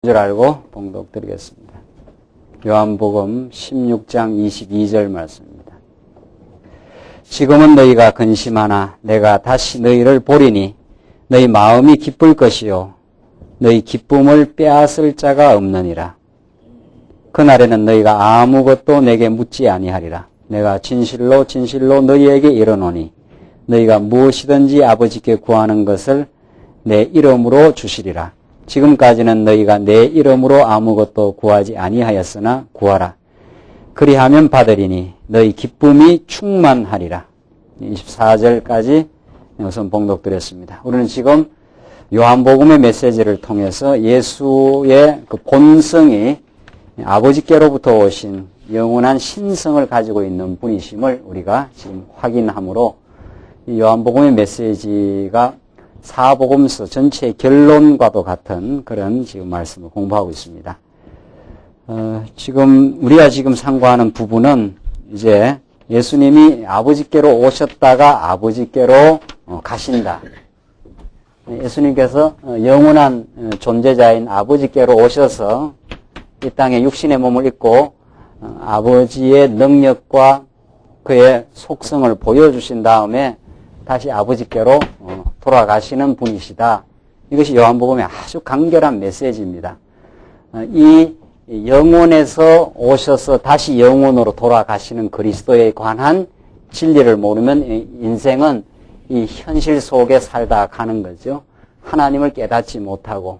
줄 알고 봉독드리겠습니다. 요한복음 16장 22절 말씀입니다. 지금은 너희가 근심하나 내가 다시 너희를 보리니 너희 마음이 기쁠 것이요 너희 기쁨을 빼앗을 자가 없느니라. 그날에는 너희가 아무것도 내게 묻지 아니하리라. 내가 진실로 진실로 너희에게 이르노니 너희가 무엇이든지 아버지께 구하는 것을 내 이름으로 주시리라. 지금까지는 너희가 내 이름으로 아무것도 구하지 아니하였으나 구하라. 그리하면 받으리니 너희 기쁨이 충만하리라. 24절까지 우선 봉독드렸습니다. 우리는 지금 요한복음의 메시지를 통해서 예수의 그 본성이 아버지께로부터 오신 영원한 신성을 가지고 있는 분이심을 우리가 지금 확인함으로 이 요한복음의 메시지가 사복음서 전체의 결론과도 같은 그런 지금 말씀을 공부하고 있습니다. 지금 우리가 지금 상고하는 부분은 이제 예수님이 아버지께로 오셨다가 아버지께로 가신다. 예수님께서 영원한 존재자인 아버지께로 오셔서 이 땅에 육신의 몸을 입고 아버지의 능력과 그의 속성을 보여주신 다음에 다시 아버지께로 돌아가시는 분이시다. 이것이 요한복음의 아주 간결한 메시지입니다. 이 영혼에서 오셔서 다시 영혼으로 돌아가시는 그리스도에 관한 진리를 모르면 인생은 이 현실 속에 살다 가는 거죠. 하나님을 깨닫지 못하고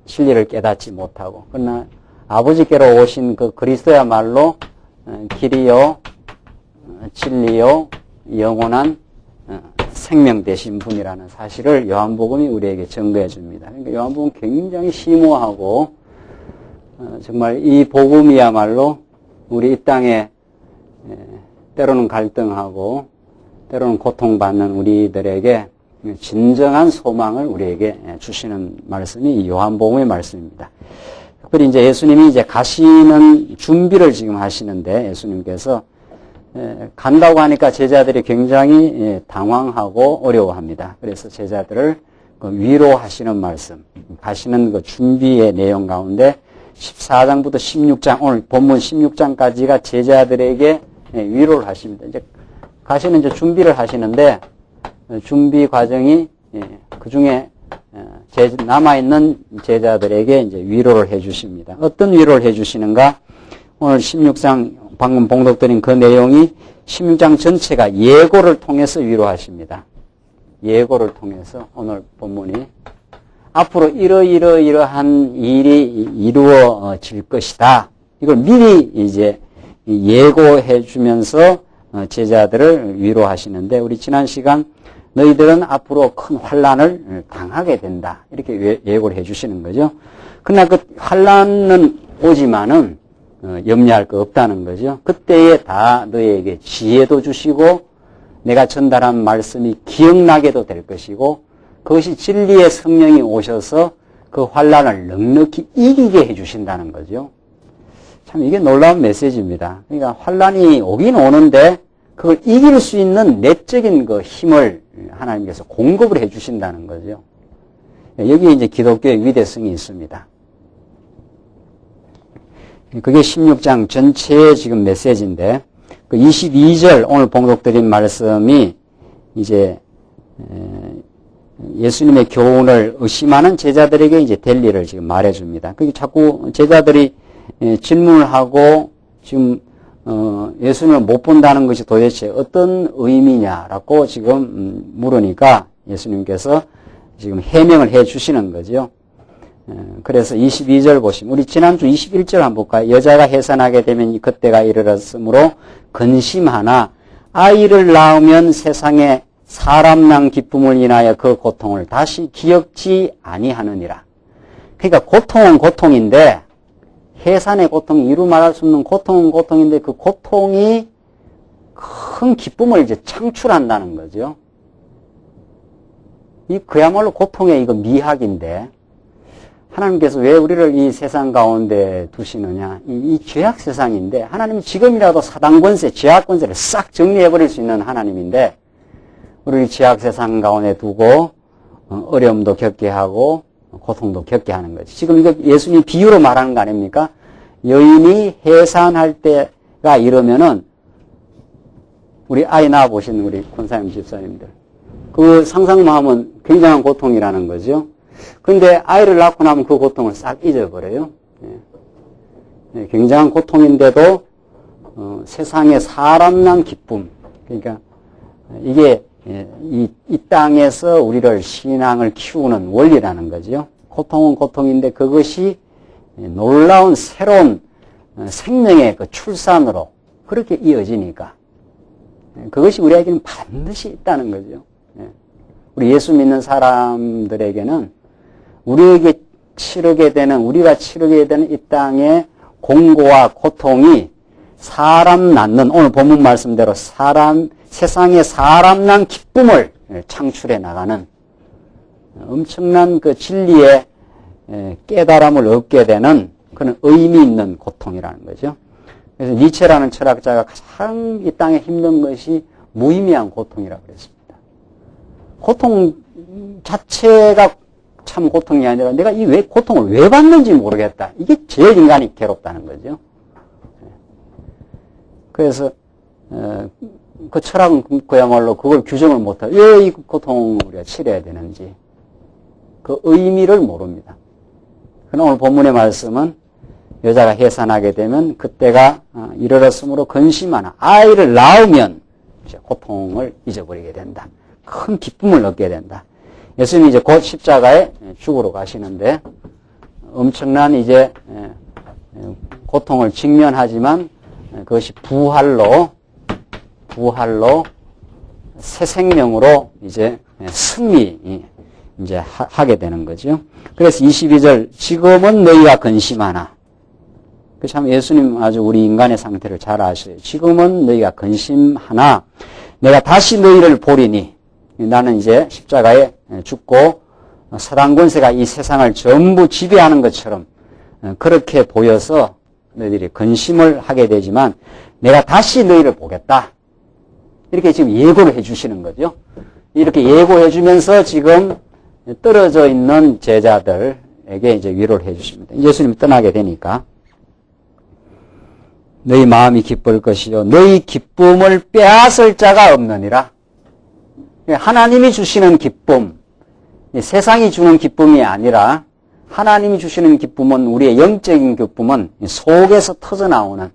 진리를 깨닫지 못하고 그러나 아버지께로 오신 그 그리스도야말로 길이요 진리요 영원한 생명 되신 분이라는 사실을 요한복음이 우리에게 증거해 줍니다. 그러니까 요한복음은 굉장히 심오하고 정말 이 복음이야말로 우리 이 땅에 때로는 갈등하고 때로는 고통받는 우리들에게 진정한 소망을 우리에게 주시는 말씀이 이 요한복음의 말씀입니다. 특별히 이제 예수님이 이제 가시는 준비를 지금 하시는데 예수님께서 간다고 하니까 제자들이 굉장히 당황하고 어려워합니다. 그래서 제자들을 위로하시는 말씀, 가시는 그 준비의 내용 가운데 14장부터 16장, 오늘 본문 16장까지가 제자들에게 위로를 하십니다. 이제 가시는 이제 준비를 하시는데 준비 과정이 그 중에 남아있는 제자들에게 이제 위로를 해 주십니다. 어떤 위로를 해 주시는가? 오늘 16장 방금 봉독드린 그 내용이 16장 전체가 예고를 통해서 위로하십니다. 예고를 통해서 오늘 본문이 앞으로 이러한 일이 이루어질 것이다. 이걸 미리 이제 예고해 주면서 제자들을 위로하시는데 우리 지난 시간 너희들은 앞으로 큰 환난을 당하게 된다. 이렇게 예고를 해 주시는 거죠. 그러나 그 환난은 오지만은 염려할 거 없다는 거죠. 그때에 다 너희에게 지혜도 주시고 내가 전달한 말씀이 기억나게도 될 것이고 그것이 진리의 성령이 오셔서 그 환난을 넉넉히 이기게 해 주신다는 거죠. 참 이게 놀라운 메시지입니다. 그러니까 환난이 오긴 오는데 그걸 이길 수 있는 내적인 그 힘을 하나님께서 공급을 해 주신다는 거죠. 여기에 이제 기독교의 위대성이 있습니다. 그게 16장 전체의 지금 메시지인데, 그 22절 오늘 봉독드린 말씀이 이제, 예수님의 교훈을 의심하는 제자들에게 이제 될 일을 지금 말해줍니다. 그게 자꾸 제자들이 질문을 하고 지금, 예수님을 못 본다는 것이 도대체 어떤 의미냐라고 지금 물으니까 예수님께서 지금 해명을 해 주시는 거죠. 그래서 22절 보시면 우리 지난주 21절 한번 볼까요? 여자가 해산하게 되면 그때가 이르렀으므로 근심하나 아이를 낳으면 세상에 사람 난 기쁨을 인하여 그 고통을 다시 기억지 아니하느니라. 그러니까 고통은 고통인데 해산의 고통, 이루 말할 수 없는 고통은 고통인데 그 고통이 큰 기쁨을 이제 창출한다는 거죠. 이 그야말로 고통의 이거 미학인데 하나님께서 왜 우리를 이 세상 가운데 두시느냐? 이 죄악 세상인데 하나님이 지금이라도 사단 권세, 죄악 권세를 싹 정리해버릴 수 있는 하나님인데 우리를 죄악 세상 가운데 두고 어려움도 겪게 하고 고통도 겪게 하는 거지. 지금 이거 예수님이 비유로 말하는 거 아닙니까? 여인이 해산할 때가 이러면은 우리 아이 낳아보신 우리 권사님 집사님들 그 상상만 하면 굉장한 고통이라는 거죠. 근데 아이를 낳고 나면 그 고통을 싹 잊어버려요. 굉장한 고통인데도 세상에 사람 난 기쁨. 그러니까 이게 이 땅에서 우리를 신앙을 키우는 원리라는 거죠. 고통은 고통인데 그것이 놀라운 새로운 생명의 그 출산으로 그렇게 이어지니까 그것이 우리에게는 반드시 있다는 거죠. 우리 예수 믿는 사람들에게는 우리가 치르게 되는 이 땅의 공고와 고통이 사람 낳는 오늘 본문 말씀대로 세상에 사람 난 기쁨을 창출해 나가는 엄청난 그 진리의 깨달음을 얻게 되는 그런 의미 있는 고통이라는 거죠. 그래서 니체라는 철학자가 가장 이 땅에 힘든 것이 무의미한 고통이라고 그랬습니다. 고통 자체가 참 고통이 아니라 내가 이 고통을 왜 받는지 모르겠다. 이게 제일 인간이 괴롭다는 거죠. 그래서 그 철학은 그야말로 그걸 규정을 못하고 왜 이 고통을 우리가 치러야 되는지 그 의미를 모릅니다. 그러나 오늘 본문의 말씀은 여자가 해산하게 되면 그때가 이르렀으므로 근심하나 아이를 낳으면 이제 고통을 잊어버리게 된다. 큰 기쁨을 얻게 된다. 예수님이 이제 곧 십자가에 죽으러 가시는데 엄청난 이제 고통을 직면하지만 그것이 부활로 새 생명으로 이제 승리 이제 하게 되는 거죠. 그래서 22절 지금은 너희가 근심하나. 참 예수님 아주 우리 인간의 상태를 잘 아셔요. 지금은 너희가 근심하나 내가 다시 너희를 보리니 나는 이제 십자가에 죽고 사단 권세가 이 세상을 전부 지배하는 것처럼 그렇게 보여서 너희들이 근심을 하게 되지만 내가 다시 너희를 보겠다. 이렇게 지금 예고를 해 주시는 거죠. 이렇게 예고해 주면서 지금 떨어져 있는 제자들에게 이제 위로를 해 주십니다. 예수님이 떠나게 되니까 너희 마음이 기쁠 것이요 너희 기쁨을 빼앗을 자가 없느니라. 하나님이 주시는 기쁨, 세상이 주는 기쁨이 아니라 하나님이 주시는 기쁨은 우리의 영적인 기쁨은 속에서 터져나오는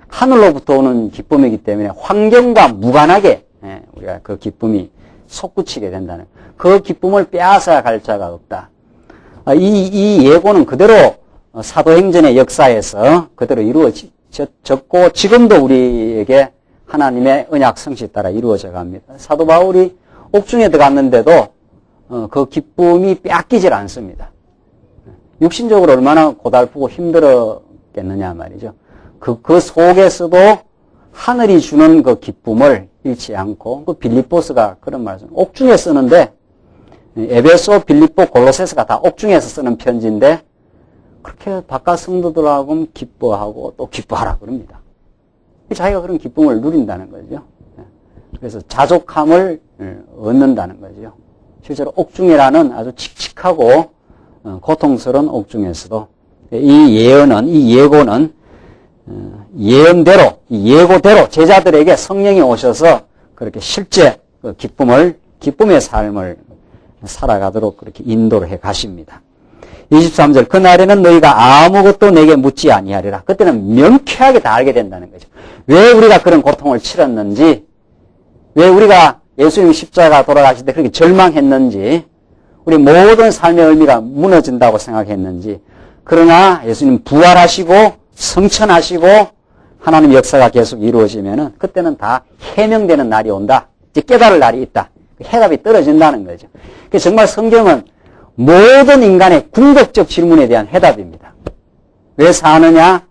하늘로부터 오는 기쁨이기 때문에 환경과 무관하게 우리가 그 기쁨이 솟구치게 된다는 그 기쁨을 빼앗아 갈 자가 없다. 이 예고는 그대로 사도행전의 역사에서 그대로 이루어졌고 지금도 우리에게 하나님의 언약 성취에 따라 이루어져 갑니다. 사도 바울이 옥중에 들어갔는데도 그 기쁨이 빼앗기질 않습니다. 육신적으로 얼마나 고달프고 힘들었겠느냐 말이죠. 그 속에서도 하늘이 주는 그 기쁨을 잃지 않고 그 빌립보스가 그런 말씀 옥중에 쓰는데 에베소, 빌립보, 골로새서가 다 옥중에서 쓰는 편지인데 그렇게 바깥 성도들하고 기뻐하고 또 기뻐하라 그럽니다. 자기가 그런 기쁨을 누린다는 거죠. 그래서 자족함을 얻는다는 거죠. 실제로 옥중이라는 아주 칙칙하고 고통스러운 옥중에서도 이 예고는 예언대로, 예고대로 제자들에게 성령이 오셔서 그렇게 실제 그 기쁨의 삶을 살아가도록 그렇게 인도를 해 가십니다. 23절 그날에는 너희가 아무것도 내게 묻지 아니하리라. 그때는 명쾌하게 다 알게 된다는 거죠. 왜 우리가 그런 고통을 치렀는지, 왜 우리가 예수님 십자가 돌아가실 때 그렇게 절망했는지, 우리 모든 삶의 의미가 무너진다고 생각했는지, 그러나 예수님 부활하시고 성천하시고 하나님 역사가 계속 이루어지면은 그때는 다 해명되는 날이 온다. 이제 깨달을 날이 있다. 해답이 떨어진다는 거죠. 그래서 정말 성경은 모든 인간의 궁극적 질문에 대한 해답입니다. 왜 사느냐?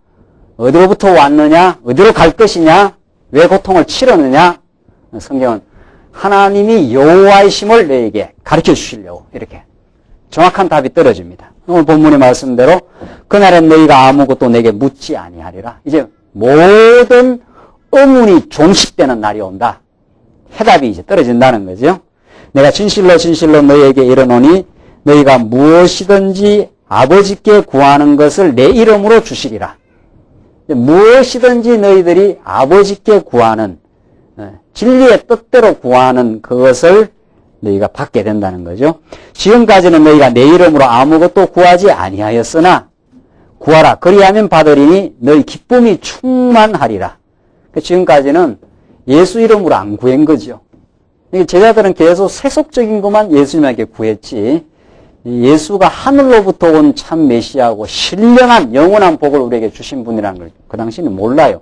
어디로부터 왔느냐? 어디로 갈 것이냐? 왜 고통을 치르느냐? 성경은 하나님이 여호와이심을 너에게 가르쳐 주시려고 이렇게 정확한 답이 떨어집니다. 오늘 본문의 말씀대로 그날엔 너희가 아무것도 내게 묻지 아니하리라. 이제 모든 의문이 종식되는 날이 온다. 해답이 이제 떨어진다는 거죠. 내가 진실로 진실로 너희에게 이르노니 너희가 무엇이든지 아버지께 구하는 것을 내 이름으로 주시리라. 무엇이든지 너희들이 아버지께 구하는, 진리의 뜻대로 구하는 그것을 너희가 받게 된다는 거죠. 지금까지는 너희가 내 이름으로 아무것도 구하지 아니하였으나 구하라. 그리하면 받으리니 너희 기쁨이 충만하리라. 지금까지는 예수 이름으로 안 구한 거죠. 제자들은 계속 세속적인 것만 예수님에게 구했지, 예수가 하늘로부터 온 참 메시아고 신령한 영원한 복을 우리에게 주신 분이라는 걸 그 당시에는 몰라요.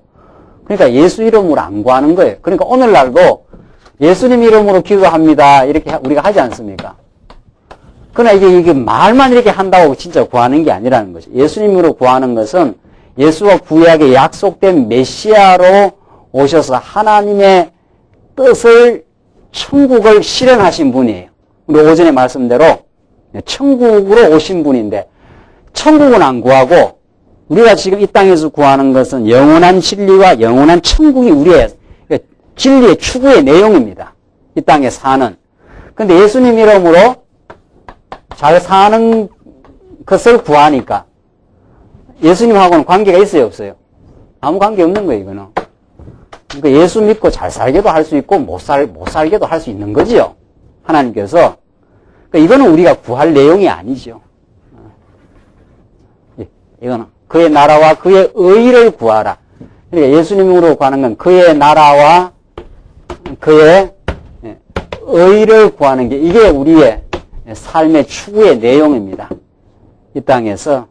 그러니까 예수 이름으로 안 구하는 거예요. 그러니까 오늘날도 예수님 이름으로 기도합니다, 이렇게 우리가 하지 않습니까? 그러나 이게 말만 이렇게 한다고 진짜 구하는 게 아니라는 거죠. 예수님으로 구하는 것은 예수가 구약에 약속된 메시아로 오셔서 하나님의 뜻을, 천국을 실현하신 분이에요. 우리 오전에 말씀대로 천국으로 오신 분인데, 천국은 안 구하고 우리가 지금 이 땅에서 구하는 것은 영원한 진리와 영원한 천국이 우리의 진리의 추구의 내용입니다. 이 땅에 사는. 근데 예수님 이름으로 잘 사는 것을 구하니까 예수님하고는 관계가 있어요, 없어요? 아무 관계 없는 거예요, 이거는. 그러니까 예수 믿고 잘 살게도 할 수 있고 못 살게도 할 수 있는 거지요. 하나님께서. 그러니까 이거는 우리가 구할 내용이 아니죠. 이거는 그의 나라와 그의 의를 구하라. 그러니까 예수님으로 구하는 건 그의 나라와 그의 의를 구하는 게, 이게 우리의 삶의 추구의 내용입니다. 이 땅에서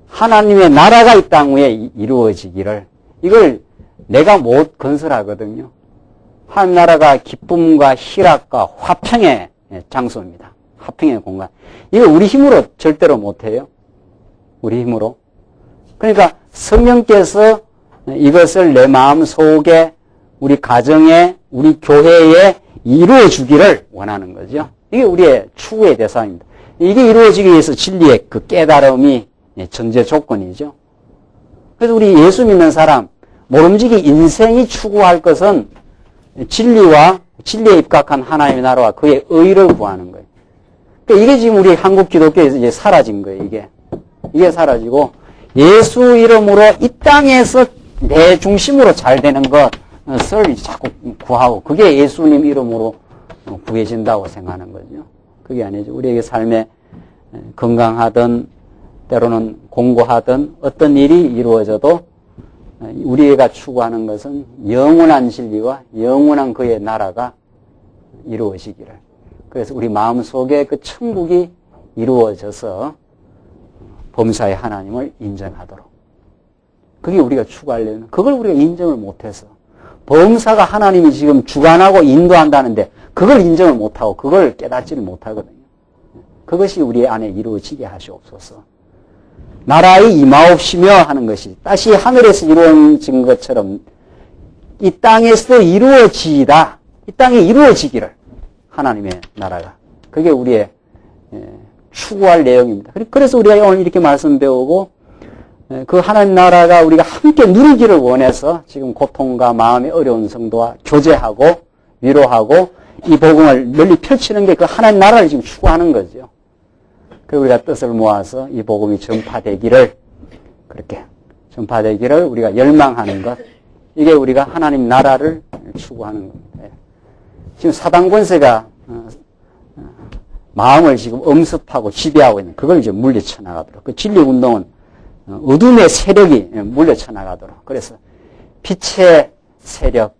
하나님의 나라가 이 땅 위에 이루어지기를, 이걸 내가 못 건설하거든요. 하나님 나라가 기쁨과 희락과 화평의 장소입니다. 화평의 공간. 이거 우리 힘으로 절대로 못해요. 우리 힘으로. 그러니까 성령께서 이것을 내 마음 속에, 우리 가정에, 우리 교회에 이루어 주기를 원하는 거죠. 이게 우리의 추구의 대상입니다. 이게 이루어지기 위해서 진리의 그 깨달음이 전제 조건이죠. 그래서 우리 예수 믿는 사람, 모름지기 인생이 추구할 것은 진리와 진리에 입각한 하나님의 나라와 그의 의를 구하는 거예요. 그러니까 이게 지금 우리 한국 기독교에서 이제 사라진 거예요, 이게 사라지고, 예수 이름으로 이 땅에서 내 중심으로 잘 되는 것을 자꾸 구하고, 그게 예수님 이름으로 구해진다고 생각하는 거죠. 그게 아니죠. 우리에게 삶에 건강하든 때로는 공고하든 어떤 일이 이루어져도 우리가 추구하는 것은 영원한 진리와 영원한 그의 나라가 이루어지기를. 그래서 우리 마음속에 그 천국이 이루어져서 범사의 하나님을 인정하도록. 그게 우리가 추구하려는, 그걸 우리가 인정을 못해서, 범사가 하나님이 지금 주관하고 인도한다는데 그걸 인정을 못하고 그걸 깨닫지를 못하거든요. 그것이 우리 안에 이루어지게 하시옵소서. 나라의 임하옵시며 하는 것이 다시 하늘에서 이루어진 것처럼 이 땅에서도 이루어지이다. 이 땅에 이루어지기를, 하나님의 나라가. 그게 우리의 추구할 내용입니다. 그래서 우리가 오늘 이렇게 말씀 배우고 그 하나님 나라가 우리가 함께 누리기를 원해서 지금 고통과 마음의 어려운 성도와 교제하고 위로하고 이 복음을 널리 펼치는 게 그 하나님 나라를 지금 추구하는 거죠. 그리고 우리가 뜻을 모아서 이 복음이 전파되기를, 그렇게 전파되기를 우리가 열망하는 것, 이게 우리가 하나님 나라를 추구하는 겁니다. 지금 사단 권세가 마음을 지금 엄습하고 지배하고 있는, 그걸 이제 물리쳐 나가도록, 그 진리 운동은 어둠의 세력이 물려쳐 나가도록, 그래서 빛의 세력,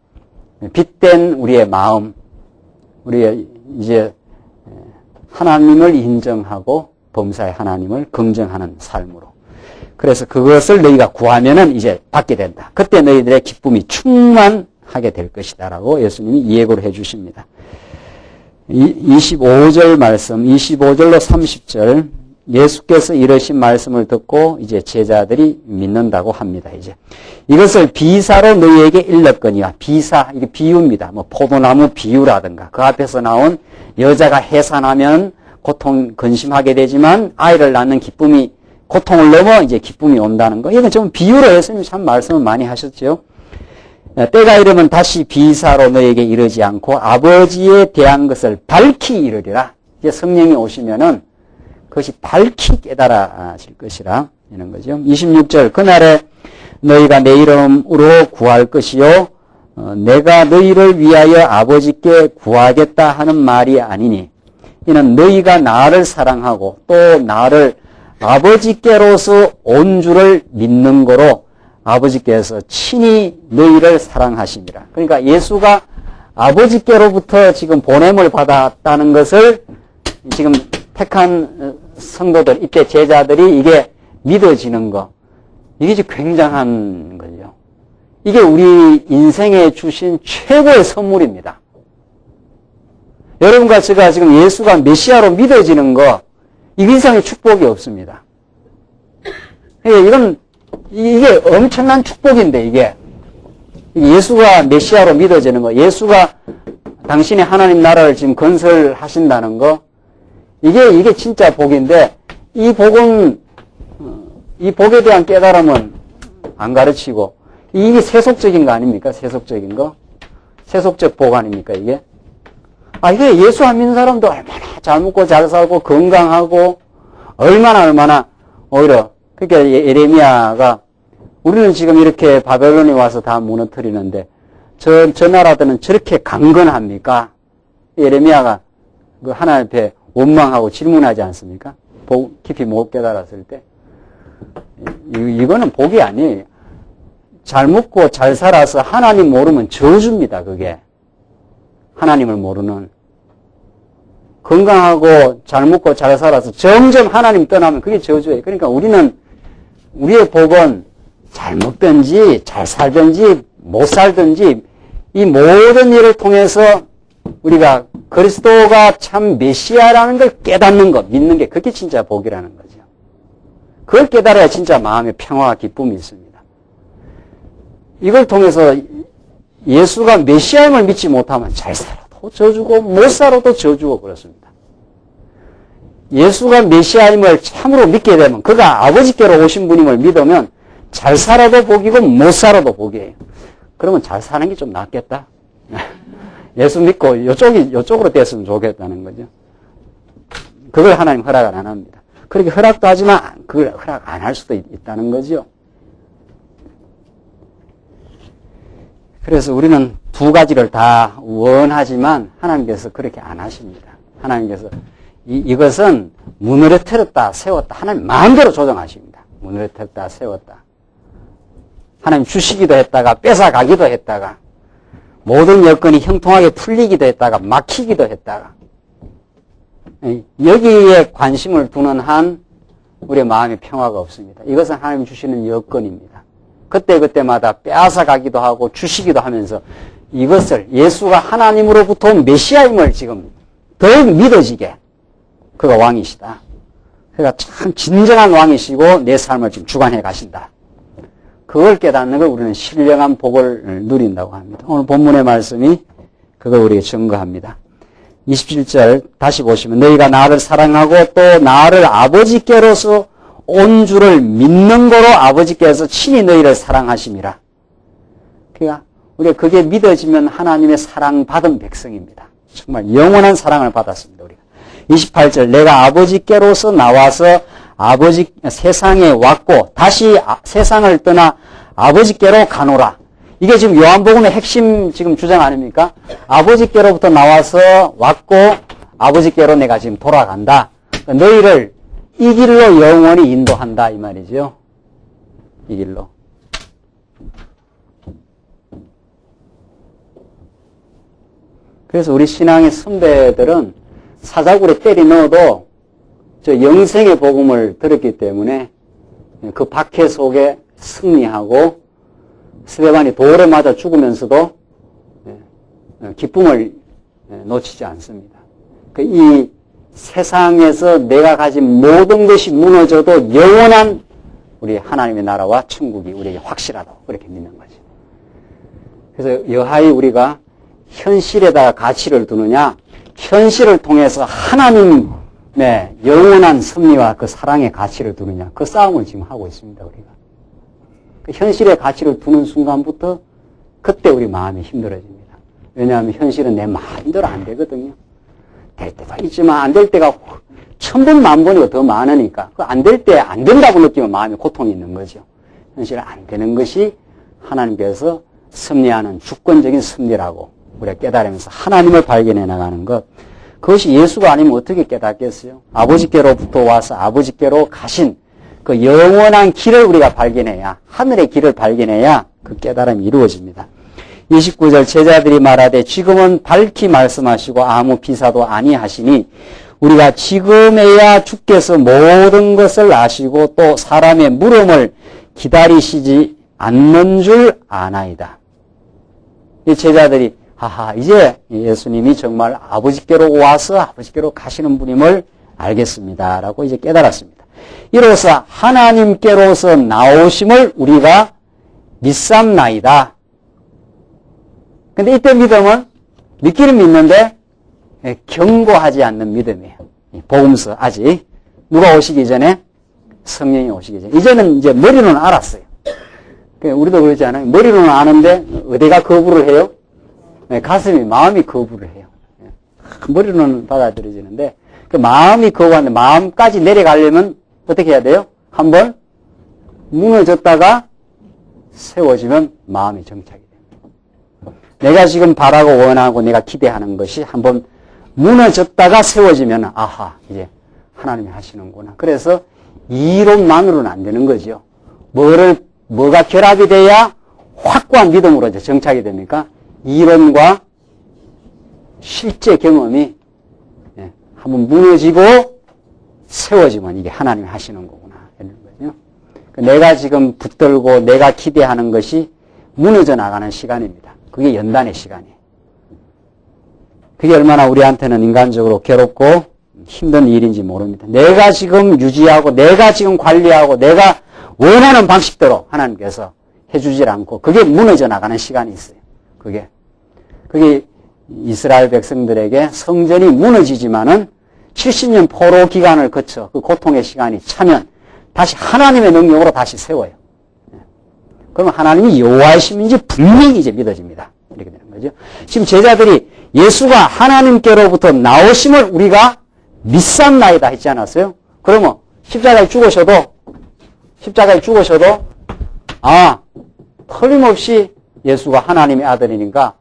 빛된 우리의 마음, 우리의 이제 하나님을 인정하고 범사의 하나님을 긍정하는 삶으로, 그래서 그것을 너희가 구하면은 이제 받게 된다. 그때 너희들의 기쁨이 충만하게 될 것이다 라고 예수님이 예고를 해 주십니다. 25절 말씀, 25절로 30절, 예수께서 이러신 말씀을 듣고 이제 제자들이 믿는다고 합니다. 이것을 비사로 너희에게 일렀거니와, 비사, 이게 비유입니다. 뭐 포도나무 비유라든가, 그 앞에서 나온 여자가 해산하면 고통 근심하게 되지만 아이를 낳는 기쁨이, 고통을 넘어 이제 기쁨이 온다는 거. 이건 좀 비유로 예수님이 참 말씀을 많이 하셨죠. 때가 이르면 다시 비사로 너희에게 이르지 않고 아버지에 대한 것을 밝히 이르리라. 이제 성령이 오시면은 그것이 밝히 깨달아질 것이라 이런 거죠. 26절 그날에 너희가 내 이름으로 구할 것이요 내가 너희를 위하여 아버지께 구하겠다 하는 말이 아니니 이는 너희가 나를 사랑하고 또 나를 아버지께로서 온 줄을 믿는 거로 아버지께서 친히 너희를 사랑하시니라. 그러니까 예수가 아버지께로부터 지금 보냄을 받았다는 것을 지금 택한 성도들, 이때 제자들이 이게 믿어지는 거. 이게 지금 굉장한 거죠. 이게 우리 인생에 주신 최고의 선물입니다. 여러분과 제가 지금 예수가 메시아로 믿어지는 거, 이 이상의 축복이 없습니다. 이게 엄청난 축복인데, 이게. 예수가 메시아로 믿어지는 거, 예수가 당신의 하나님 나라를 지금 건설하신다는 거, 이게 진짜 복인데, 이 복에 대한 깨달음은 안 가르치고, 이게 세속적인 거 아닙니까? 세속적인 거? 세속적 복 아닙니까, 이게? 이게 예수 안 믿는 사람도 얼마나 잘 먹고 잘 살고 건강하고, 얼마나, 오히려, 그러니까 예레미야가, 우리는 지금 이렇게 바벨론이 와서 다 무너뜨리는데, 저 나라들은 저렇게 강건합니까? 예레미야가 그 하나님 앞에 원망하고 질문하지 않습니까? 깊이 못 깨달았을 때. 이거는 복이 아니에요. 잘 먹고 잘 살아서 하나님 모르면 저주입니다, 그게. 하나님을 모르는. 건강하고 잘 먹고 잘 살아서 점점 하나님 떠나면 그게 저주예요. 그러니까 우리의 복은 잘 먹든지 잘 살든지 못 살든지 이 모든 일을 통해서 우리가 그리스도가 참 메시아라는 걸 깨닫는 것, 믿는 게 그게 진짜 복이라는 거죠. 그걸 깨달아야 진짜 마음의 평화와 기쁨이 있습니다. 이걸 통해서 예수가 메시아임을 믿지 못하면 잘 살아도 저주고 못 살아도 저주고 그렇습니다. 예수가 메시아임을 참으로 믿게 되면 그가 아버지께로 오신 분임을 믿으면 잘 살아도 복이고 못 살아도 복이에요. 그러면 잘 사는 게 좀 낫겠다. 예수 믿고 이쪽으로 됐으면 좋겠다는 거죠. 그걸 하나님 허락을 안 합니다. 그렇게 허락도 하지만 그걸 허락 안 할 수도 있다는 거죠. 그래서 우리는 두 가지를 다 원하지만 하나님께서 그렇게 안 하십니다. 하나님께서 이것은 무너뜨렸다 세웠다 하나님 마음대로 조정하십니다. 무너뜨렸다 세웠다. 하나님 주시기도 했다가 뺏어가기도 했다가 모든 여건이 형통하게 풀리기도 했다가 막히기도 했다가 여기에 관심을 두는 한 우리의 마음의 평화가 없습니다. 이것은 하나님 주시는 여건입니다. 그때마다 빼앗아가기도 하고 주시기도 하면서 이것을 예수가 하나님으로부터 온 메시아임을 지금 더욱 믿어지게 그가 왕이시다. 그가 참 진정한 왕이시고 내 삶을 지금 주관해 가신다. 그걸 깨닫는 걸 우리는 신령한 복을 누린다고 합니다. 오늘 본문의 말씀이 그걸 우리에게 증거합니다. 27절 다시 보시면 너희가 나를 사랑하고 또 나를 아버지께로서 온 줄을 믿는 거로 아버지께서 친히 너희를 사랑하심이라. 그러니까 우리가 그게 믿어지면 하나님의 사랑받은 백성입니다. 정말 영원한 사랑을 받았습니다. 우리가 28절 내가 아버지께로서 나와서 세상에 왔고 다시 세상을 떠나 아버지께로 가노라. 이게 지금 요한복음의 핵심 지금 주장 아닙니까? 아버지께로부터 나와서 왔고 아버지께로 내가 지금 돌아간다. 그러니까 너희를 이 길로 영원히 인도한다 이 말이죠. 이 길로. 그래서 우리 신앙의 선배들은 사자굴에 때리 넣어도 저 영생의 복음을 들었기 때문에 그 박해 속에 승리하고 스데반이 돌에 맞아 죽으면서도 기쁨을 놓치지 않습니다. 이 세상에서 내가 가진 모든 것이 무너져도 영원한 우리 하나님의 나라와 천국이 우리에게 확실하다고 그렇게 믿는 거죠. 그래서 여하이 우리가 현실에다가 가치를 두느냐, 현실을 통해서 하나님의 영원한 섭리와 그 사랑의 가치를 두느냐, 그 싸움을 지금 하고 있습니다, 우리가. 그 현실의 가치를 두는 순간부터 그때 우리 마음이 힘들어집니다. 왜냐하면 현실은 내 마음대로 안 되거든요. 될 때도 있지만 안 될 때가 1000번, 10,000번이고 더 많으니까 그 안 될 때 안 된다고 느끼면 마음에 고통이 있는 거죠. 현실 안 되는 것이 하나님께서 섭리하는 주권적인 섭리라고 우리가 깨달으면서 하나님을 발견해 나가는 것. 그것이 예수가 아니면 어떻게 깨닫겠어요? 아버지께로부터 와서 아버지께로 가신 그 영원한 길을 우리가 발견해야, 하늘의 길을 발견해야 그 깨달음이 이루어집니다. 29절 제자들이 말하되 지금은 밝히 말씀하시고 아무 비사도 아니하시니 우리가 지금에야 주께서 모든 것을 아시고 또 사람의 물음을 기다리시지 않는 줄 아나이다. 이 제자들이 이제 예수님이 정말 아버지께로 와서 아버지께로 가시는 분임을 알겠습니다. 라고 이제 깨달았습니다. 이로써 하나님께로서 나오심을 우리가 믿삼나이다. 근데 이때 믿음은 믿기는 믿는데 경고하지 않는 믿음이에요. 복음서 아직 누가 오시기 전에 성령이 오시기 전에 이제는 이제 머리로는 알았어요. 우리도 그러지 않아요? 머리로는 아는데 어디가 거부를 해요? 가슴이 마음이 거부를 해요. 머리로는 받아들여지는데 그 마음이 거부하는데 마음까지 내려가려면 어떻게 해야 돼요? 한번 무너졌다가 세워지면 마음이 정착이 됩니다. 내가 지금 바라고 원하고 내가 기대하는 것이 한번 무너졌다가 세워지면 이제 하나님이 하시는구나. 그래서 이론만으로는 안 되는 거죠. 뭐가 결합이 돼야 확고한 믿음으로 이제 정착이 됩니까? 이론과 실제 경험이 한번 무너지고 세워지면 이게 하나님이 하시는 거구나. 이런 거죠. 내가 지금 붙들고 내가 기대하는 것이 무너져 나가는 시간입니다. 그게 연단의 시간이에요. 그게 얼마나 우리한테는 인간적으로 괴롭고 힘든 일인지 모릅니다. 내가 지금 유지하고 내가 지금 관리하고 내가 원하는 방식대로 하나님께서 해주질 않고 그게 무너져 나가는 시간이 있어요. 그게 이스라엘 백성들에게 성전이 무너지지만은 70년 포로 기간을 거쳐 그 고통의 시간이 차면 다시 하나님의 능력으로 다시 세워요. 그러면 하나님이 여호와이심인지 분명히 이제 믿어집니다. 이렇게 되는 거죠. 지금 제자들이 예수가 하나님께로부터 나오심을 우리가 믿삼나이다 했지 않았어요? 그러면 십자가에 죽으셔도 틀림없이 예수가 하나님의 아들이니까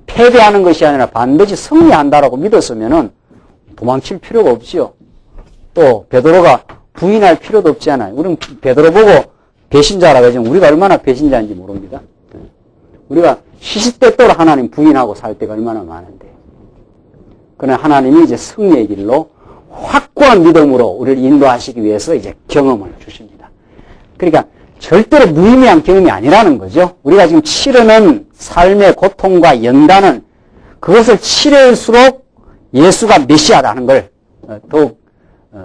패배하는 것이 아니라 반드시 승리한다라고 믿었으면은 도망칠 필요가 없지요. 또 베드로가 부인할 필요도 없지 않아요. 우리는 베드로 보고 배신자라고 하지만 우리가 얼마나 배신자인지 모릅니다. 우리가 시시때때로 하나님 부인하고 살 때가 얼마나 많은데. 그러나 하나님이 이제 승리의 길로 확고한 믿음으로 우리를 인도하시기 위해서 이제 경험을 주십니다. 그러니까 절대로 무의미한 경험이 아니라는 거죠. 우리가 지금 치르는 삶의 고통과 연단은 그것을 치를수록 예수가 메시아라는 걸 더욱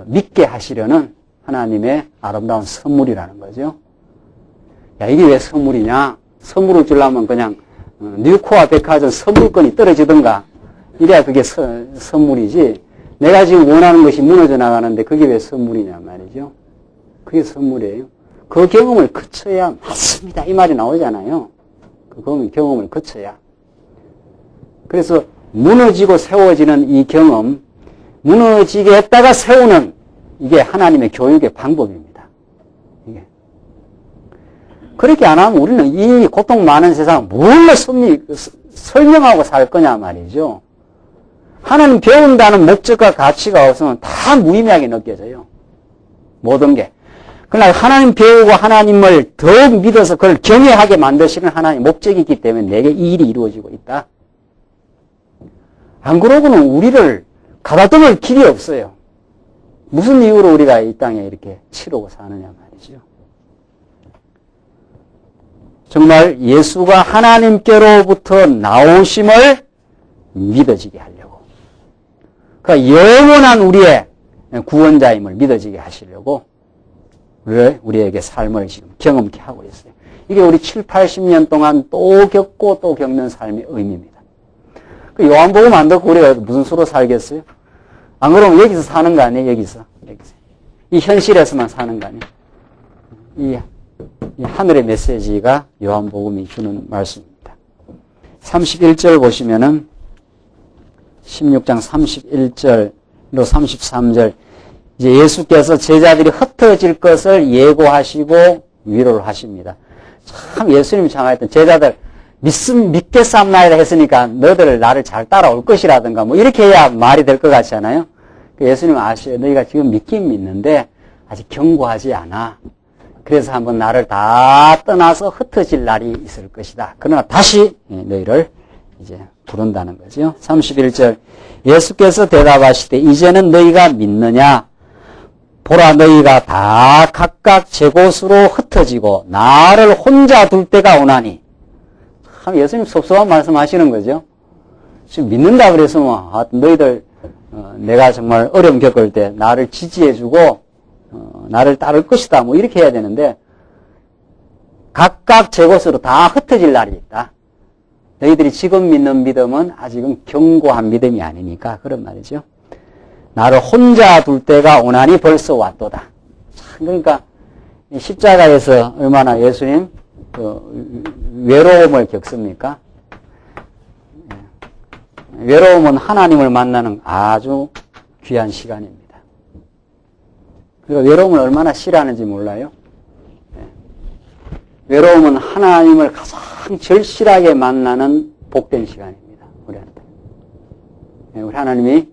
믿게 하시려는 하나님의 아름다운 선물이라는 거죠. 이게 왜 선물이냐? 선물을 주려면 그냥 뉴코아 백화점 선물권이 떨어지든가 이래야 그게 선물이지. 내가 지금 원하는 것이 무너져 나가는데 그게 왜 선물이냐 말이죠. 그게 선물이에요. 그 경험을 거쳐야 맞습니다. 이 말이 나오잖아요. 그 경험을 거쳐야. 그래서 무너지고 세워지는 이 경험, 무너지게 했다가 세우는 이게 하나님의 교육의 방법입니다. 이게. 그렇게 안 하면 우리는 이 고통 많은 세상 뭘로 설명하고 살 거냐 말이죠. 하나님 배운다는 목적과 가치가 없으면 다 무의미하게 느껴져요. 모든 게. 그러나 하나님 배우고 하나님을 더욱 믿어서 그걸 경외하게 만드시는 하나님의 목적이 있기 때문에 내게 이 일이 이루어지고 있다. 안 그러고는 우리를 가다듬을 길이 없어요. 무슨 이유로 우리가 이 땅에 이렇게 치르고 사느냐 말이죠. 정말 예수가 하나님께로부터 나오심을 믿어지게 하려고. 그러니까 영원한 우리의 구원자임을 믿어지게 하시려고 우리에게 삶을 지금 경험케 하고 있어요. 이게 우리 7, 80년 동안 또 겪고 또 겪는 삶의 의미입니다. 그 요한복음 안 듣고 우리가 무슨 수로 살겠어요? 안 그러면 여기서 사는 거 아니에요? 여기서. 이 현실에서만 사는 거 아니에요? 이 하늘의 메시지가 요한복음이 주는 말씀입니다. 31절 보시면은 16장 31절로 33절 이제 예수께서 제자들이 흩어질 것을 예고하시고 위로를 하십니다. 참 예수님이 장하였던 제자들 믿겠삼나이다 했으니까 너들 나를 잘 따라올 것이라든가 뭐 이렇게 해야 말이 될 것 같지 않아요? 예수님은 아시죠? 너희가 지금 믿긴 믿는데 아직 견고하지 않아. 그래서 한번 나를 다 떠나서 흩어질 날이 있을 것이다. 그러나 다시 너희를 이제 부른다는 거죠. 31절 예수께서 대답하시되 이제는 너희가 믿느냐? 보라 너희가 다 각각 제 곳으로 흩어지고 나를 혼자 둘 때가 오나니. 참 예수님 섭섭한 말씀하시는 거죠. 지금 믿는다 그래서 뭐 너희들 내가 정말 어려움 겪을 때 나를 지지해주고 나를 따를 것이다 뭐 이렇게 해야 되는데 각각 제 곳으로 다 흩어질 날이 있다. 너희들이 지금 믿는 믿음은 아직은 견고한 믿음이 아니니까 그런 말이죠. 나를 혼자 둘 때가 오나니 벌써 왔도다. 그러니까 십자가에서 얼마나 예수님 외로움을 겪습니까? 외로움은 하나님을 만나는 아주 귀한 시간입니다. 그러니까 외로움을 얼마나 싫어하는지 몰라요? 외로움은 하나님을 가장 절실하게 만나는 복된 시간입니다. 우리한테. 우리 하나님이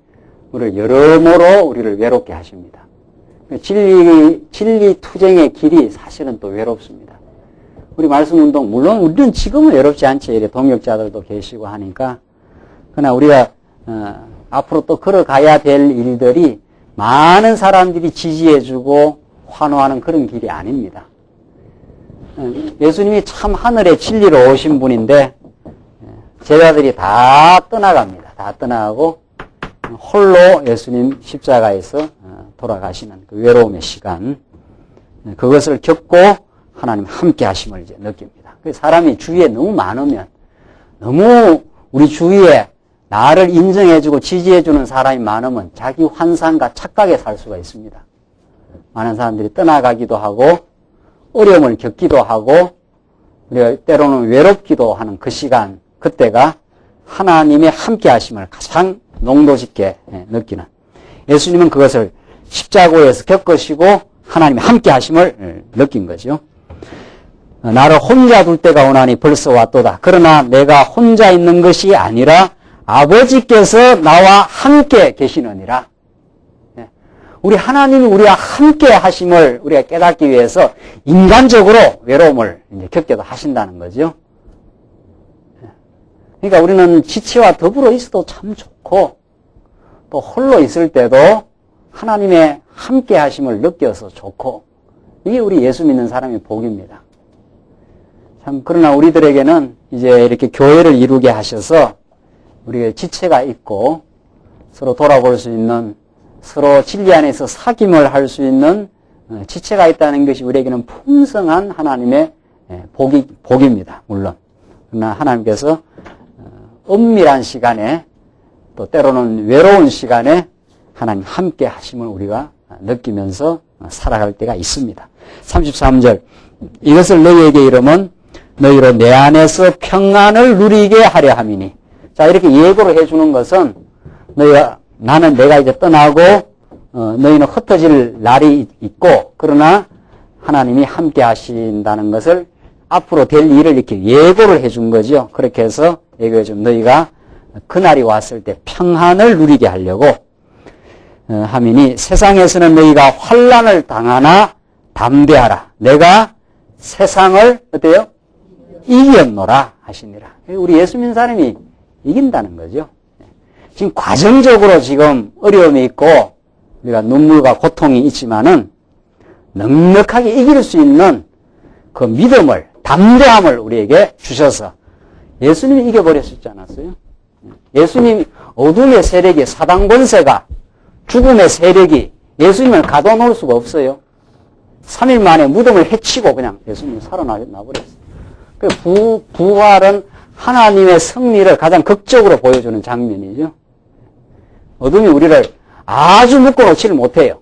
우리를 여러모로 우리를 외롭게 하십니다. 진리 투쟁의 길이 사실은 또 외롭습니다. 우리 말씀 운동, 물론 우리는 지금은 외롭지 않지. 이래 동역자들도 계시고 하니까. 그러나 우리가, 앞으로 또 걸어가야 될 일들이 많은 사람들이 지지해주고 환호하는 그런 길이 아닙니다. 예수님이 참 하늘의 진리로 오신 분인데, 제자들이 다 떠나갑니다. 다 떠나가고, 홀로 예수님 십자가에서 돌아가시는 그 외로움의 시간, 그것을 겪고 하나님 함께 하심을 이제 느낍니다. 사람이 주위에 너무 많으면, 너무 우리 주위에 나를 인정해주고 지지해주는 사람이 많으면 자기 환상과 착각에 살 수가 있습니다. 많은 사람들이 떠나가기도 하고, 어려움을 겪기도 하고, 우리가 때로는 외롭기도 하는 그 시간, 그때가 하나님의 함께 하심을 가장 농도 깊게 느끼는. 예수님은 그것을 십자고에서 겪으시고 하나님의 함께 하심을 느낀 거죠. 나를 혼자 둘 때가 오나니 벌써 왔도다. 그러나 내가 혼자 있는 것이 아니라 아버지께서 나와 함께 계시느니라. 우리 하나님이 우리와 함께 하심을 우리가 깨닫기 위해서 인간적으로 외로움을 이제 겪게도 하신다는 거죠. 그러니까 우리는 지체와 더불어 있어도 참 좋고 또 홀로 있을 때도 하나님의 함께 하심을 느껴서 좋고 이게 우리 예수 믿는 사람의 복입니다. 참 그러나 우리들에게는 이제 이렇게 교회를 이루게 하셔서 우리가 지체가 있고 서로 돌아볼 수 있는 서로 진리 안에서 사귐을 할 수 있는 지체가 있다는 것이 우리에게는 풍성한 하나님의 복입니다. 물론. 그러나 하나님께서 은밀한 시간에 또 때로는 외로운 시간에 하나님 함께 하심을 우리가 느끼면서 살아갈 때가 있습니다. 33절 이것을 너희에게 이르면 너희로 내 안에서 평안을 누리게 하려 함이니. 자, 이렇게 예고를 해주는 것은 나는 내가 이제 떠나고 너희는 흩어질 날이 있고 그러나 하나님이 함께 하신다는 것을 앞으로 될 일을 이렇게 예고를 해준 거죠. 그렇게 해서 예고해 좀 너희가 그날이 왔을 때 평안을 누리게 하려고 함이니 세상에서는 너희가 환난을 당하나 담대하라. 내가 세상을 어때요? 이겼노라 하시니라. 우리 예수 믿는 사람이 이긴다는 거죠. 지금 과정적으로 지금 어려움이 있고 우리가 눈물과 고통이 있지만은 넉넉하게 이길 수 있는 그 믿음을 담대함을 우리에게 주셔서 예수님이 이겨버렸지 않았어요? 예수님 어둠의 세력이 사단 권세가 죽음의 세력이 예수님을 가둬놓을 수가 없어요. 3일 만에 무덤을 해치고 그냥 예수님이 살아나버렸어요. 부활은 하나님의 승리를 가장 극적으로 보여주는 장면이죠. 어둠이 우리를 아주 묶어놓지를 못해요.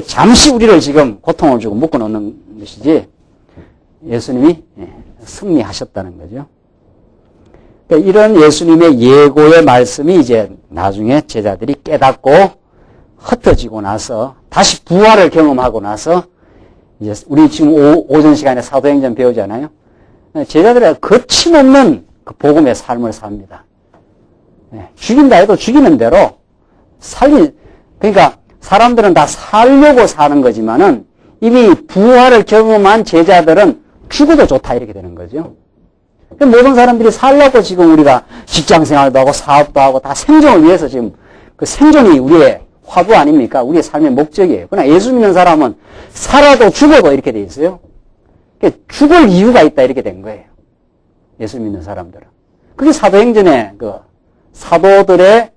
잠시 우리를 지금 고통을 주고 묶어놓는 것이지 예수님이 승리하셨다는 거죠. 그러니까 이런 예수님의 예고의 말씀이 이제 나중에 제자들이 깨닫고 흩어지고 나서 다시 부활을 경험하고 나서 이제 우리 지금 오전 시간에 사도행전 배우잖아요. 제자들이 거침없는 그 복음의 삶을 삽니다. 죽인다 해도 죽이는 대로 그러니까 사람들은 다 살려고 사는 거지만은 이미 부활을 경험한 제자들은 죽어도 좋다 이렇게 되는 거죠. 모든 사람들이 살려고 지금 우리가 직장 생활도 하고 사업도 하고 다 생존을 위해서 지금 그 생존이 우리의 화두 아닙니까? 우리의 삶의 목적이에요. 그러나 예수 믿는 사람은 살아도 죽어도 이렇게 돼 있어요. 죽을 이유가 있다 이렇게 된 거예요. 예수 믿는 사람들은. 그게 사도행전의 그 사도들의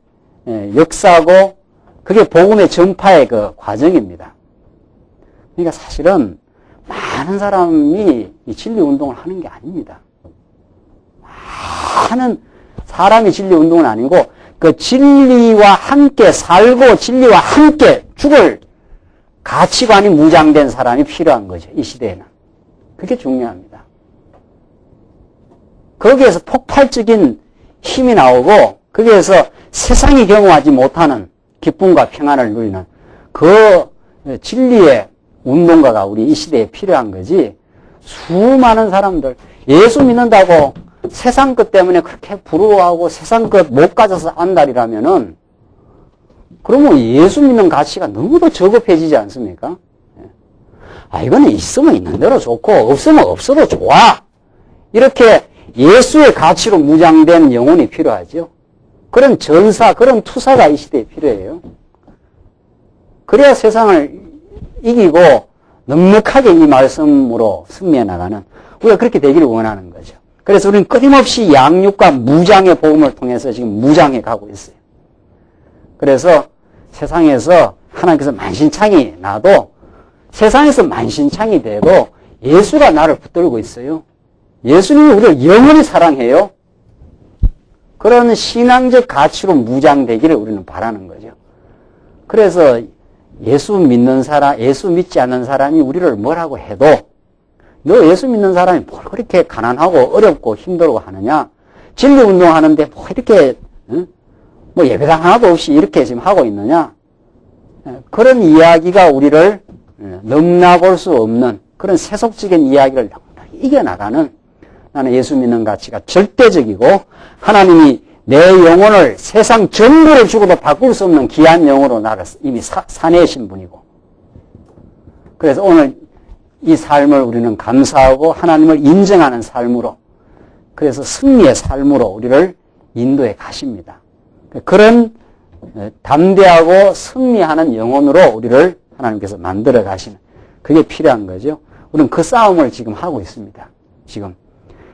역사고 그게 복음의 전파의 그 과정입니다. 그러니까 사실은 많은 사람이 이 진리 운동을 하는 게 아닙니다. 많은 사람이 진리 운동은 아니고 그 진리와 함께 살고 진리와 함께 죽을 가치관이 무장된 사람이 필요한 거죠. 이 시대에는. 그게 중요합니다. 거기에서 폭발적인 힘이 나오고 거기에서 세상이 경험하지 못하는 기쁨과 평안을 누리는 그 진리의 운동가가 우리 이 시대에 필요한 거지. 수많은 사람들 예수 믿는다고 세상 것 때문에 그렇게 부러워하고 세상 것 못 가져서 안달이라면은 그러면 예수 믿는 가치가 너무도 저급해지지 않습니까? 이거는 있으면 있는 대로 좋고 없으면 없어도 좋아. 이렇게 예수의 가치로 무장된 영혼이 필요하죠. 그런 전사, 그런 투사가 이 시대에 필요해요. 그래야 세상을 이기고 넉넉하게 이 말씀으로 승리해 나가는 우리가 그렇게 되기를 원하는 거죠. 그래서 우리는 끊임없이 양육과 무장의 복음을 통해서 지금 무장해 가고 있어요. 그래서 세상에서 하나님께서 만신창이 나도 세상에서 만신창이 돼도 예수가 나를 붙들고 있어요. 예수님이 우리를 영원히 사랑해요. 그런 신앙적 가치로 무장되기를 우리는 바라는 거죠. 그래서 예수 믿는 사람, 예수 믿지 않는 사람이 우리를 뭐라고 해도 너 예수 믿는 사람이 뭘 그렇게 가난하고 어렵고 힘들고 하느냐? 진리 운동하는데 뭐 이렇게 뭐 예배당 하나도 없이 이렇게 지금 하고 있느냐? 그런 이야기가 우리를 넘나볼 수 없는 그런 세속적인 이야기를 이겨나가는 나는 예수 믿는 가치가 절대적이고 하나님이 내 영혼을 세상 전부를 주고도 바꿀 수 없는 귀한 영혼으로 나를 이미 사내신 분이고 그래서 오늘 이 삶을 우리는 감사하고 하나님을 인정하는 삶으로 그래서 승리의 삶으로 우리를 인도해 가십니다. 그런 담대하고 승리하는 영혼으로 우리를 하나님께서 만들어 가시는 그게 필요한 거죠. 우리는 그 싸움을 지금 하고 있습니다. 지금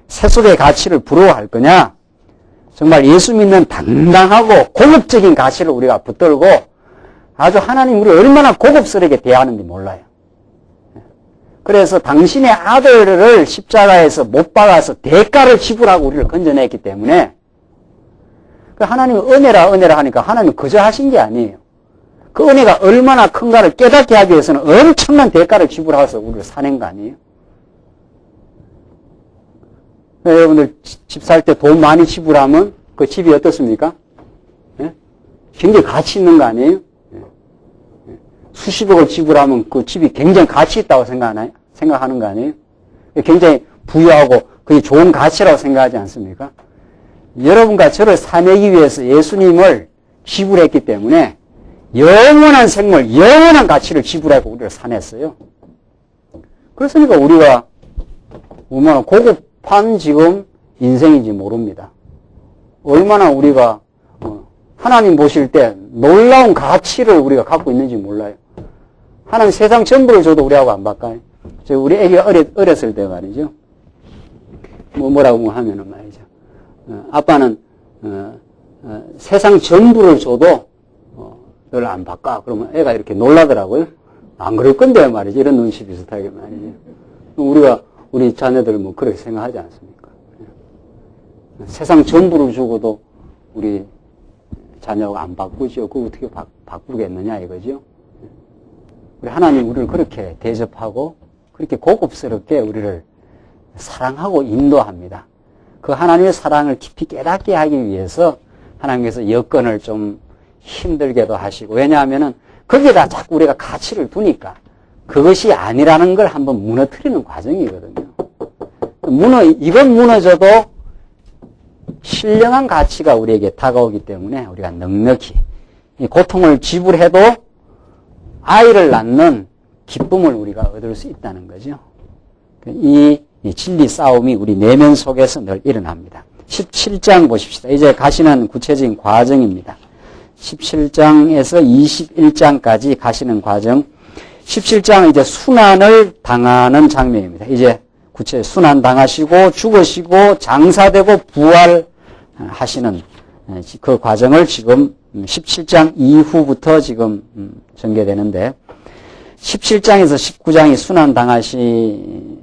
세속의 가치를 부러워할 거냐? 정말 예수 믿는 당당하고 고급적인 가치를 우리가 붙들고 아주 하나님 우리를 얼마나 고급스럽게 대하는지 몰라요. 그래서 당신의 아들을 십자가에서 못 박아서 대가를 지불하고 우리를 건져냈기 때문에 하나님은 은혜라 하니까 하나님은 거저하신 게 아니에요. 그 은혜가 얼마나 큰가를 깨닫게 하기 위해서는 엄청난 대가를 지불해서 우리를 사낸 거 아니에요. 여러분들 집 살 때 돈 많이 지불하면 그 집이 어떻습니까? 굉장히 가치 있는 거 아니에요? 수십억을 지불하면 그 집이 굉장히 가치 있다고 생각하는 거 아니에요? 굉장히 부유하고 그게 좋은 가치라고 생각하지 않습니까? 여러분과 저를 사내기 위해서 예수님을 지불했기 때문에 영원한 생물, 영원한 가치를 지불하고 우리를 사냈어요. 그렇으니까 우리가 얼마나 고급한 지금 인생인지 모릅니다. 얼마나 우리가 하나님 보실 때 놀라운 가치를 우리가 갖고 있는지 몰라요. 하나님 세상 전부를 줘도 우리하고 안 바꿔요. 우리 애기가 어렸을 때 말이죠. 뭐라고 하면은 말이죠. 아빠는 세상 전부를 줘도 너를 안 바꿔. 그러면 애가 이렇게 놀라더라고요. 안 그럴 건데 말이죠. 이런 눈치 비슷하게 말이죠. 우리 자녀들 뭐 그렇게 생각하지 않습니까? 세상 전부를 주고도 우리 자녀가 안 바꾸죠. 그거 어떻게 바꾸겠느냐 이거죠. 우리 하나님 우리를 그렇게 대접하고 그렇게 고급스럽게 우리를 사랑하고 인도합니다. 그 하나님의 사랑을 깊이 깨닫게 하기 위해서 하나님께서 여건을 좀 힘들게도 하시고 왜냐하면은 거기에다 자꾸 우리가 가치를 두니까 그것이 아니라는 걸 한번 무너뜨리는 과정이거든요. 이건 무너져도 신령한 가치가 우리에게 다가오기 때문에 우리가 넉넉히 이 고통을 지불해도 아이를 낳는 기쁨을 우리가 얻을 수 있다는 거죠. 이 진리 싸움이 우리 내면 속에서 늘 일어납니다. 17장 보십시다. 이제 가시는 구체적인 과정입니다. 17장에서 21장까지 가시는 과정. 17장은 이제 순환을 당하는 장면입니다. 이제 순환 당하시고 죽으시고 장사되고 부활하시는 그 과정을 지금 17장 이후부터 지금 전개되는데 17장에서 19장이 순환 당하심인데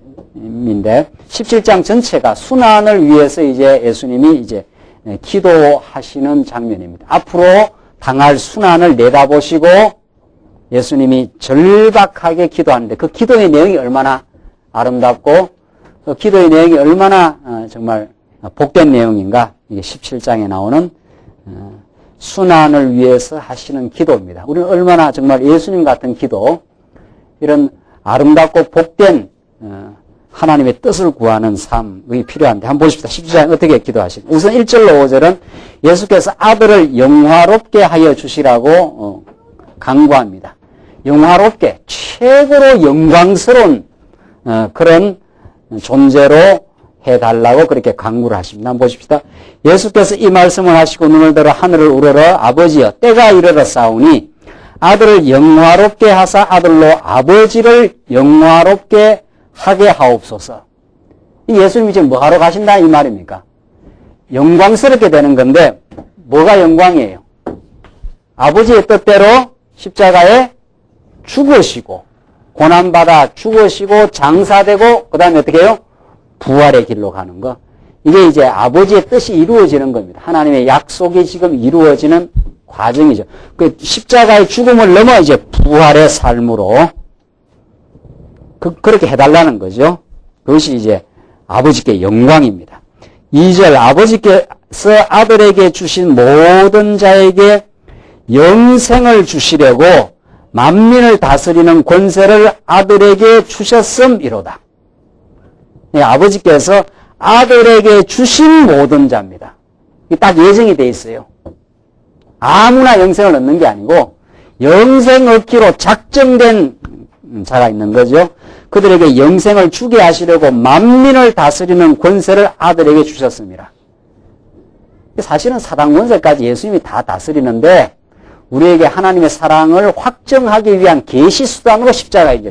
17장 전체가 순환을 위해서 이제 예수님이 이제 기도하시는 장면입니다. 앞으로 당할 순환을 내다보시고 예수님이 절박하게 기도하는데 그 기도의 내용이 얼마나 아름답고 그 기도의 내용이 얼마나 정말 복된 내용인가. 이게 17장에 나오는 순환을 위해서 하시는 기도입니다. 우리는 얼마나 정말 예수님 같은 기도, 이런 아름답고 복된 하나님의 뜻을 구하는 삶이 필요한데 한번 보십시다. 17장에 어떻게 기도하십니까? 우선 1절로 5절은 예수께서 아들을 영화롭게 하여 주시라고 간구합니다. 영화롭게, 최고로 영광스러운 그런 존재로 해달라고 그렇게 간구를 하십니다. 한번 보십시다. 예수께서 이 말씀을 하시고 눈을 들어 하늘을 우러러 아버지여 때가 이르렀사오니 아들을 영화롭게 하사 아들로 아버지를 영화롭게 하게 하옵소서. 이 예수님이 지금 뭐 하러 가신다 이 말입니까? 영광스럽게 되는 건데 뭐가 영광이에요? 아버지의 뜻대로 십자가에 죽으시고 고난받아 죽으시고 장사되고 그 다음에 어떻게 해요? 부활의 길로 가는 거. 이게 이제 아버지의 뜻이 이루어지는 겁니다. 하나님의 약속이 지금 이루어지는 과정이죠. 그 십자가의 죽음을 넘어 이제 부활의 삶으로 그렇게 해달라는 거죠. 그것이 이제 아버지께 영광입니다. 2절 아버지께서 아들에게 주신 모든 자에게 영생을 주시려고 만민을 다스리는 권세를 아들에게 주셨음이로다. 네, 아버지께서 아들에게 주신 모든 자입니다. 이게 딱 예정이 돼 있어요. 아무나 영생을 얻는 게 아니고 영생 얻기로 작정된 자가 있는 거죠. 그들에게 영생을 주게 하시려고 만민을 다스리는 권세를 아들에게 주셨습니다. 사실은 사단 권세까지 예수님이 다 다스리는데 우리에게 하나님의 사랑을 확정하기 위한 계시 수단으로 십자가에 이제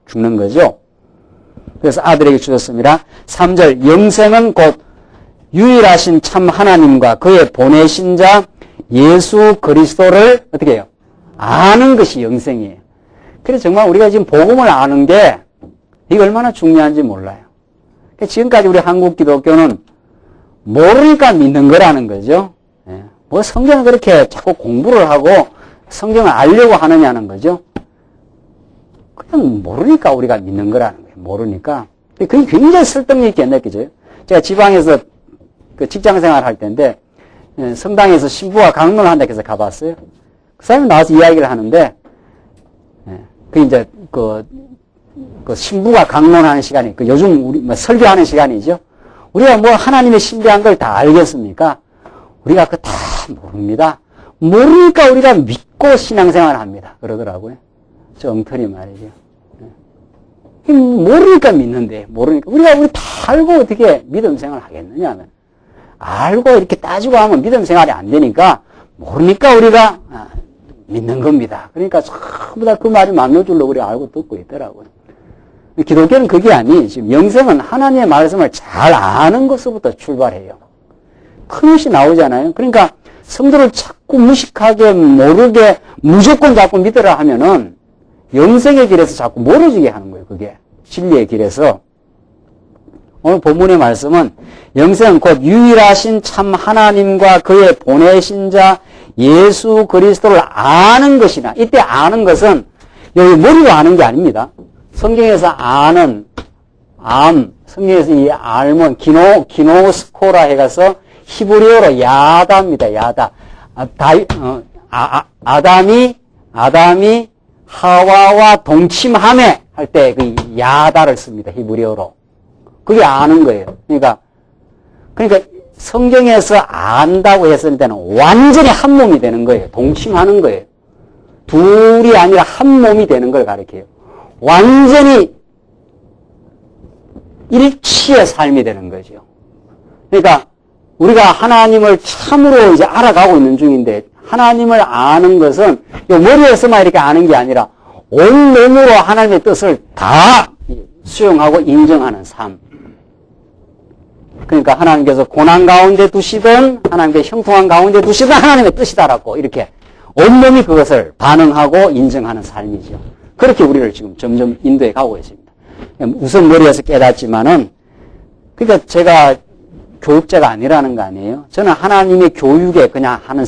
죽는 거죠. 그래서 아들에게 주셨습니다. 3절 영생은 곧 유일하신 참 하나님과 그의 보내신 자 예수 그리스도를 어떻게 해요? 아는 것이 영생이에요. 그래서 정말 우리가 지금 복음을 아는 게 이게 얼마나 중요한지 몰라요. 지금까지 우리 한국 기독교는 모르니까 믿는 거라는 거죠. 뭐 성경을 그렇게 자꾸 공부를 하고 성경을 알려고 하느냐는 거죠. 그냥 모르니까 우리가 믿는 거라는 거예요. 모르니까. 그게 굉장히 설득력 있게 느껴져요. 제가 지방에서 그 직장 생활 할 때인데 성당에서 신부가 강론을 한다고 해서 가봤어요. 그 사람이 나와서 이야기를 하는데 그 이제 그 신부가 강론하는 시간이 요즘 우리 뭐 설교하는 시간이죠. 우리가 뭐 하나님의 신비한 걸 다 알겠습니까? 우리가 그거 다 모릅니다. 모르니까 우리가 믿고 신앙생활을 합니다. 그러더라고요. 저 엉터리 말이죠. 모르니까 믿는데, 모르니까. 우리 다 알고 어떻게 믿음 생활을 하겠느냐 하면, 알고 이렇게 따지고 하면 믿음 생활이 안 되니까, 모르니까 우리가 믿는 겁니다. 그러니까 전부 다 그 말이 맞는 줄로 우리가 알고 듣고 있더라고요. 기독교는 그게 아니, 지금 영생은 하나님의 말씀을 잘 아는 것부터 출발해요. 큰것이 나오잖아요. 그러니까 성도를 자꾸 무식하게 모르게 무조건 자꾸 믿으라 하면은 영생의 길에서 자꾸 멀어지게 하는 거예요. 그게 진리의 길에서. 오늘 본문의 말씀은 영생은 곧 유일하신 참 하나님과 그의 보내신 자 예수 그리스도를 아는 것이나, 이때 아는 것은 여기 머리로 아는 게 아닙니다. 성경에서 아는, 성경에서 이 알면 기노스코라 해가서 히브리어로 야다입니다. 야다. 아담이 아담이 하와와 동침함에 할 때 그 야다를 씁니다. 히브리어로. 그게 아는 거예요. 그러니까 성경에서 안다고 했을 때는 완전히 한 몸이 되는 거예요. 동침하는 거예요. 둘이 아니라 한 몸이 되는 걸 가리켜요. 완전히 일치의 삶이 되는 거죠. 그러니까 우리가 하나님을 참으로 이제 알아가고 있는 중인데, 하나님을 아는 것은 머리에서만 이렇게 아는 게 아니라 온몸으로 하나님의 뜻을 다 수용하고 인정하는 삶. 그러니까 하나님께서 고난 가운데 두시든 하나님께서 형통한 가운데 두시든 하나님의 뜻이다라고 이렇게 온몸이 그것을 반응하고 인정하는 삶이죠. 그렇게 우리를 지금 점점 인도해 가고 있습니다. 우선 머리에서 깨닫지만은, 그러니까 제가 교육자가 아니라는 거 아니에요. 저는 하나님의 교육에 그냥 하는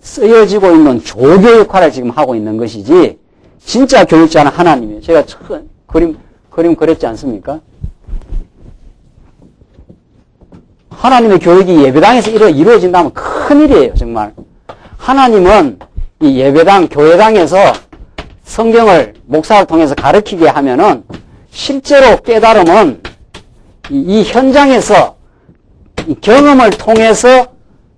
쓰여지고 있는 조교 역할을 지금 하고 있는 것이지, 진짜 교육자는 하나님이에요. 제가 그림 그렸지 않습니까? 하나님의 교육이 예배당에서 이루어진다면 큰일이에요, 정말. 하나님은 이 예배당, 교회당에서 성경을 목사를 통해서 가르치게 하면은 실제로 깨달음은 이 현장에서 이 경험을 통해서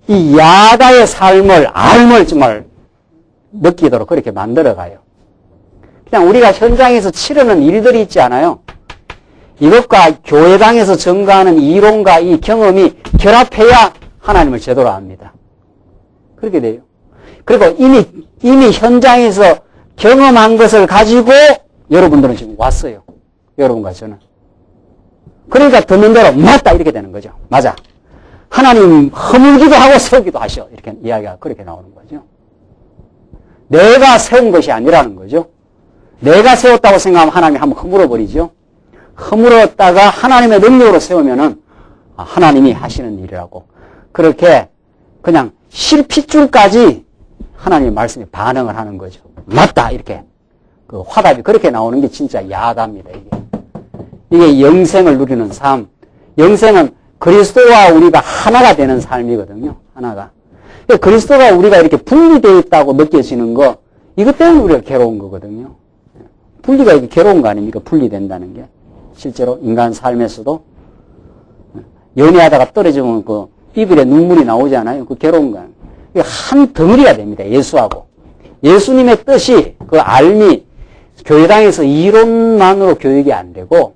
이 야다의 삶을 정말 느끼도록 그렇게 만들어가요. 그냥 우리가 현장에서 치르는 일들이 있지 않아요? 이것과 교회당에서 전가하는 이론과 이 경험이 결합해야 하나님을 제대로 압니다. 그렇게 돼요. 그리고 이미 현장에서 경험한 것을 가지고 여러분들은 지금 왔어요. 여러분과 저는. 그러니까 듣는 대로 맞다 이렇게 되는 거죠. 맞아. 하나님 허물기도 하고 세우기도 하셔. 이렇게 이야기가 그렇게 나오는 거죠. 내가 세운 것이 아니라는 거죠. 내가 세웠다고 생각하면 하나님이 한번 허물어버리죠. 허물었다가 하나님의 능력으로 세우면은 하나님이 하시는 일이라고. 그렇게 그냥 실핏줄까지 하나님의 말씀에 반응을 하는 거죠. 맞다 이렇게 그 화답이 그렇게 나오는 게 진짜 야다입니다. 이게 영생을 누리는 삶. 영생은 그리스도와 우리가 하나가 되는 삶이거든요. 하나가. 그리스도가 우리가 이렇게 분리되어 있다고 느껴지는 거, 이것 때문에 우리가 괴로운 거거든요. 분리가 이게 괴로운 거 아닙니까? 분리된다는 게. 실제로 인간 삶에서도 연애하다가 떨어지면 그 비빌에 눈물이 나오잖아요. 그 괴로운 거. 한 덩어리가 됩니다. 예수하고. 예수님의 뜻이, 그 알미, 교회당에서 이론만으로 교육이 안 되고,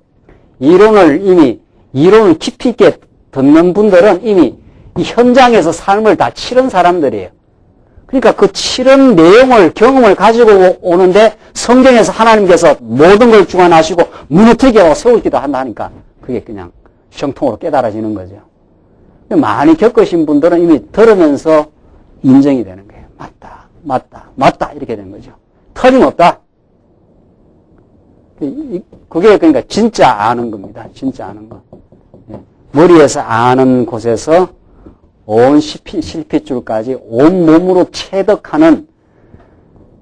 이론을 깊이 있게 듣는 분들은 이미 이 현장에서 삶을 다 치른 사람들이에요. 그러니까 그 치른 내용을, 경험을 가지고 오는데 성경에서 하나님께서 모든 걸 주관하시고 무너뜨리게 하고 세우기도 한다 하니까 그게 그냥 정통으로 깨달아지는 거죠. 많이 겪으신 분들은 이미 들으면서 인정이 되는 거예요. 맞다. 이렇게 되는 거죠. 틀림없다. 그게 그러니까 진짜 아는 겁니다. 진짜 아는 거. 머리에서 아는 곳에서 온 실핏줄까지 온 몸으로 체득하는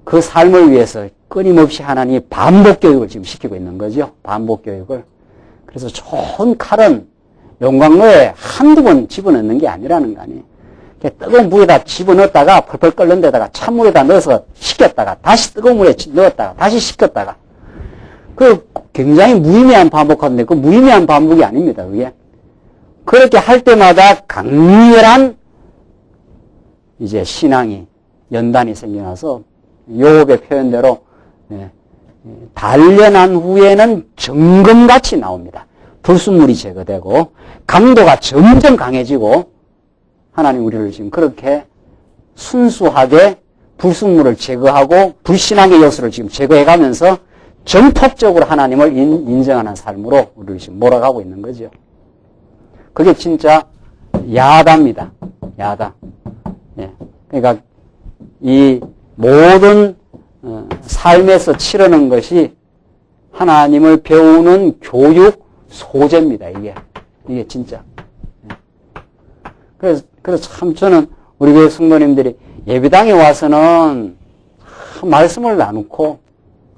그 삶을 위해서 끊임없이 하나님이 반복 교육을 지금 시키고 있는 거죠. 반복 교육을. 그래서 좋은 칼은 용광로에 한두 번 집어넣는 게 아니라는 거 아니에요. 뜨거운 물에다 집어넣었다가 펄펄 끓는 데다가 찬물에다 넣어서 식혔다가 다시 뜨거운 물에 넣었다가 다시 식혔다가 그 굉장히 무의미한 반복하는데 그 무의미한 반복이 아닙니다. 그게. 그렇게 할 때마다 강렬한 이제 신앙이 연단이 생겨나서 요업의 표현대로 단련한 후에는 정금같이 나옵니다. 불순물이 제거되고 강도가 점점 강해지고 하나님 우리를 지금 그렇게 순수하게 불순물을 제거하고 불신앙의 요소를 지금 제거해가면서 전폭적으로 하나님을 인정하는 삶으로 우리를 지금 몰아가고 있는 거죠. 그게 진짜 야다입니다. 야다. 예. 그러니까 이 모든 삶에서 치르는 것이 하나님을 배우는 교육 소재입니다. 이게 진짜. 그래서 참 저는 우리 교회 성도님들이 예배당에 와서는 말씀을 나누고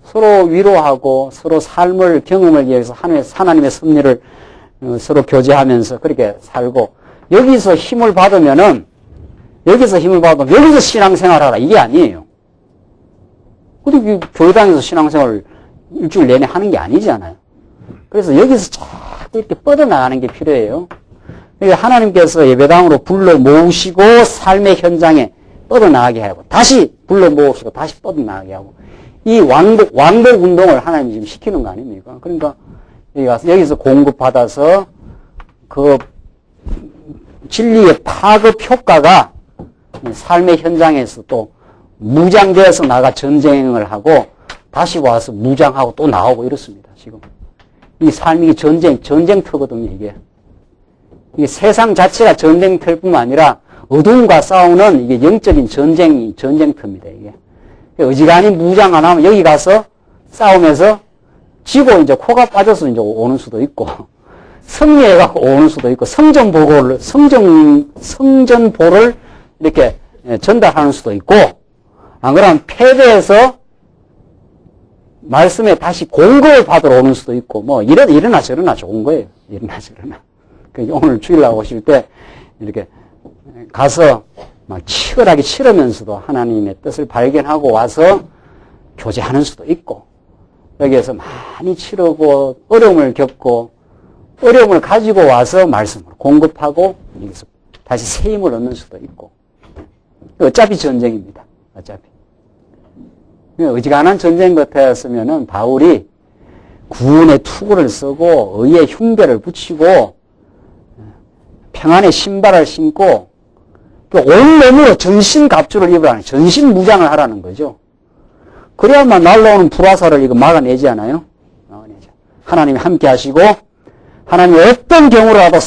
서로 위로하고 서로 삶을 경험을 위해서 하나님의 섭리를 서로 교제하면서 그렇게 살고 여기서 힘을 받으면 여기서 신앙생활 하라 이게 아니에요. 근데 교회당에서 신앙생활을 일주일 내내 하는 게 아니잖아요. 그래서 여기서 자꾸 이렇게 뻗어나가는 게 필요해요. 그러니까 하나님께서 예배당으로 불러 모으시고 삶의 현장에 뻗어나가게 하고 다시 불러 모으시고 다시 뻗어나가게 하고 이 왕복 운동을 하나님이 지금 시키는 거 아닙니까? 그러니까 여기서 공급받아서 그 진리의 파급 효과가 삶의 현장에서 또 무장되어서 나가 전쟁을 하고 다시 와서 무장하고 또 나오고 이렇습니다. 지금 이 삶이 전쟁터거든요. 이게 세상 자체가 전쟁터뿐만 아니라 어둠과 싸우는 이게 영적인 전쟁터입니다. 이게 어지간히 무장 안 하면 여기 가서 싸우면서 지고 이제 코가 빠져서 이제 오는 수도 있고 승리해갖고 오는 수도 있고 성전보를 이렇게 전달하는 수도 있고 안 그러면 패배해서 말씀에 다시 공급을 받으러 오는 수도 있고 뭐 이러나 저러나 좋은 거예요. 이러나 저러나. 오늘 주일날 오실 때 이렇게 가서 막 치열하게 치르면서도 하나님의 뜻을 발견하고 와서 교제하는 수도 있고 여기에서 많이 치르고 어려움을 겪고 어려움을 가지고 와서 말씀을 공급하고 여기서 다시 새 힘을 얻는 수도 있고 어차피 전쟁입니다. 어차피. 어지간한 전쟁 같았으면은 바울이 구원의 투구를 쓰고 의의 흉배를 붙이고 평안의 신발을 신고 온몸으로 전신갑주를 입으라는 전신 무장을 하라는 거죠. 그래야만 날라오는 불화살을 이거 막아내지 않아요? 막아내죠. 하나님이 함께 하시고 하나님이 어떤 경우라도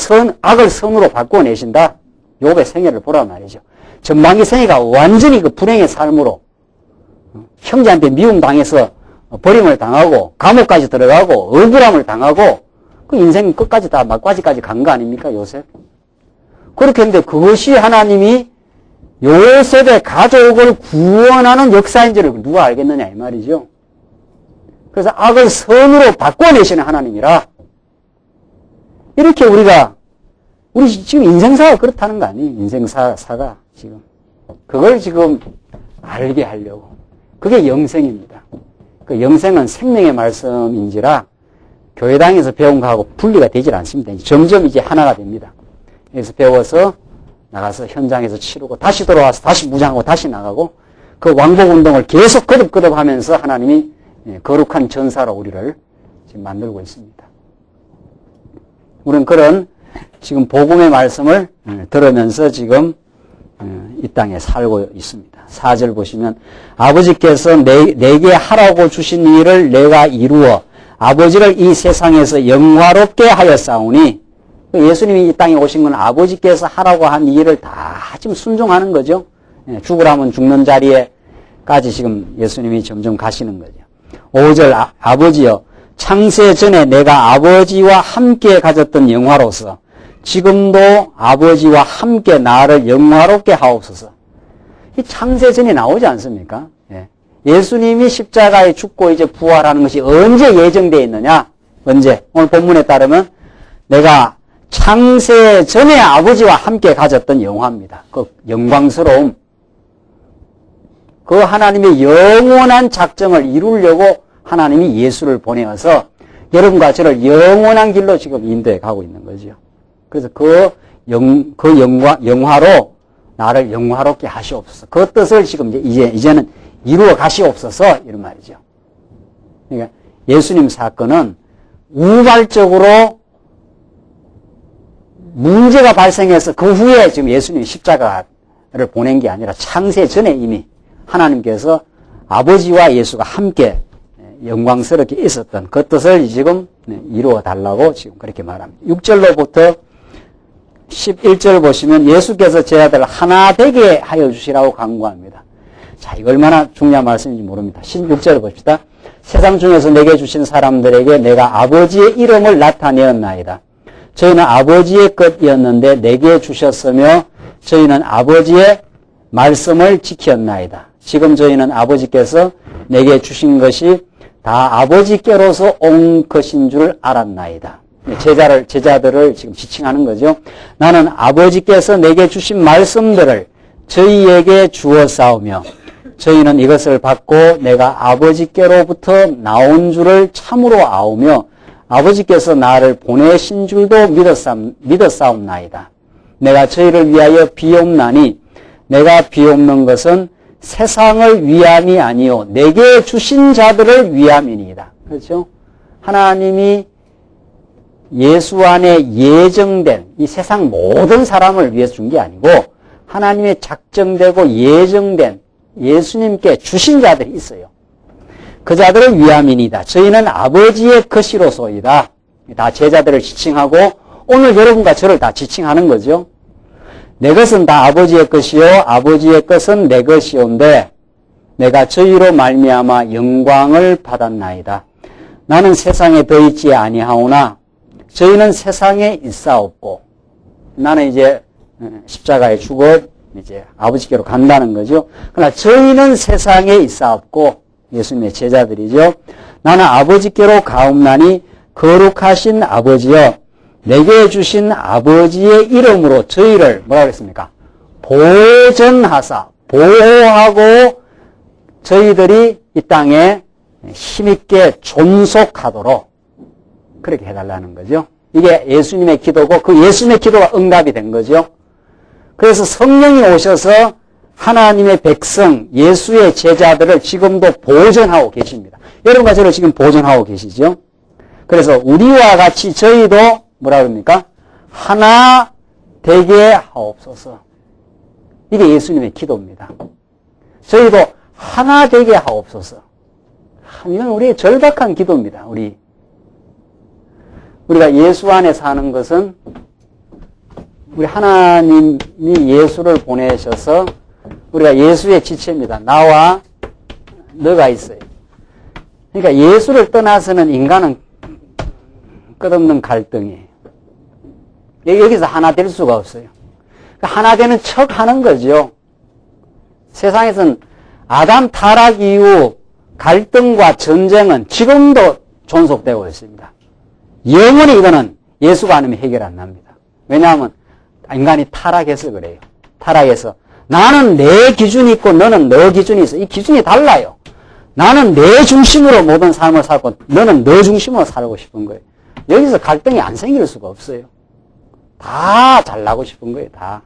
악을 선으로 바꿔내신다. 욥의 생애를 보란 말이죠. 전반기 생애가 완전히 그 불행의 삶으로 형제한테 미움당해서 버림을 당하고 감옥까지 들어가고 억울함을 당하고 그 인생 끝까지 다 막바지까지 간 거 아닙니까? 요셉. 그렇게 했는데 그것이 하나님이 요셉의 가족을 구원하는 역사인 줄을 누가 알겠느냐 이 말이죠. 그래서 악을 선으로 바꿔내시는 하나님이라 이렇게 우리 지금 인생사가 그렇다는 거 아니에요? 인생사가 지금 그걸 지금 알게 하려고 그게 영생입니다. 그 영생은 생명의 말씀인지라 교회당에서 배운 거하고 분리가 되질 않습니다. 점점 이제 하나가 됩니다. 여기서 배워서 나가서 현장에서 치르고 다시 돌아와서 다시 무장하고 다시 나가고 그 왕복 운동을 계속 거듭거듭 하면서 하나님이 거룩한 전사로 우리를 지금 만들고 있습니다. 우리는 그런 지금 복음의 말씀을 들으면서 지금 이 땅에 살고 있습니다. 4절 보시면 아버지께서 내게 하라고 주신 일을 내가 이루어 아버지를 이 세상에서 영화롭게 하였사오니 예수님이 이 땅에 오신 건 아버지께서 하라고 한 일을 다 지금 순종하는 거죠. 죽으라면 죽는 자리에까지 지금 예수님이 점점 가시는 거죠. 5절 아버지여 창세 전에 내가 아버지와 함께 가졌던 영화로서 지금도 아버지와 함께 나를 영화롭게 하옵소서. 이 창세 전에 나오지 않습니까? 예수님이 십자가에 죽고 이제 부활하는 것이 언제 예정되어 있느냐? 언제? 오늘 본문에 따르면 내가 창세 전에 아버지와 함께 가졌던 영화입니다. 그 영광스러움. 그 하나님의 영원한 작정을 이루려고 하나님이 예수를 보내어서 여러분과 저를 영원한 길로 지금 인도해 가고 있는 거죠. 그래서 그 영화로 나를 영화롭게 하시옵소서. 그 뜻을 지금 이제는 이루어 가시옵소서. 이런 말이죠. 그러니까 예수님 사건은 우발적으로 문제가 발생해서 그 후에 지금 예수님이 십자가를 보낸 게 아니라 창세 전에 이미 하나님께서 아버지와 예수가 함께 영광스럽게 있었던 그 뜻을 지금 이루어 달라고 지금 그렇게 말합니다. 6절로부터 11절 보시면 예수께서 제 아들 하나 되게 하여 주시라고 간구합니다. 자, 이거 얼마나 중요한 말씀인지 모릅니다. 16절 봅시다. 세상 중에서 내게 주신 사람들에게 내가 아버지의 이름을 나타내었나이다. 저희는 아버지의 것이었는데 내게 주셨으며 저희는 아버지의 말씀을 지켰나이다. 지금 저희는 아버지께서 내게 주신 것이 다 아버지께로서 온 것인 줄 알았나이다. 제자들을 지금 지칭하는 거죠. 나는 아버지께서 내게 주신 말씀들을 저희에게 주었사오며 저희는 이것을 받고 내가 아버지께로부터 나온 줄을 참으로 아오며 아버지께서 나를 보내신 줄도 믿었사옵나이다. 내가 저희를 위하여 비옵나니 내가 비옵는 것은 세상을 위함이 아니요 내게 주신 자들을 위함이니이다. 그렇죠? 하나님이 예수 안에 예정된 이 세상 모든 사람을 위해서 준 게 아니고 하나님의 작정되고 예정된 예수님께 주신 자들이 있어요. 그 자들을 위함이니이다. 저희는 아버지의 것이로소이다. 다 제자들을 지칭하고 오늘 여러분과 저를 다 지칭하는 거죠. 내 것은 다 아버지의 것이요 아버지의 것은 내 것이온데 내가 저희로 말미암아 영광을 받았나이다. 나는 세상에 더 있지 아니하오나 저희는 세상에 있사옵고 나는 이제 십자가에 죽어 이제 아버지께로 간다는 거죠. 그러나 저희는 세상에 있사옵고 예수님의 제자들이죠. 나는 아버지께로 가옵나니 거룩하신 아버지여 내게 주신 아버지의 이름으로 저희를 뭐라 그랬습니까? 보전하사 보호하고 저희들이 이 땅에 힘있게 존속하도록 그렇게 해달라는 거죠. 이게 예수님의 기도고 그 예수님의 기도가 응답이 된 거죠. 그래서 성령이 오셔서 하나님의 백성, 예수의 제자들을 지금도 보존하고 계십니다. 여러분과 저를 지금 보존하고 계시죠? 그래서 우리와 같이 저희도 뭐라 그럽니까? 하나 되게 하옵소서. 이게 예수님의 기도입니다. 저희도 하나 되게 하옵소서. 이건 우리의 절박한 기도입니다. 우리가 예수 안에 사는 것은 우리 하나님이 예수를 보내셔서 우리가 예수의 지체입니다. 나와 너가 있어요. 그러니까 예수를 떠나서는 인간은 끝없는 갈등이에요. 여기서 하나 될 수가 없어요. 하나 되는 척 하는 거죠. 세상에서는 아담 타락 이후 갈등과 전쟁은 지금도 존속되고 있습니다. 영원히 이거는 예수가 아니면 해결 안 납니다. 왜냐하면 인간이 타락해서 그래요. 타락해서 나는 내 기준이 있고 너는 너 기준이 있어. 이 기준이 달라요. 나는 내 중심으로 모든 삶을 살고 너는 너 중심으로 살고 싶은 거예요. 여기서 갈등이 안 생길 수가 없어요. 다 잘나고 싶은 거예요. 다.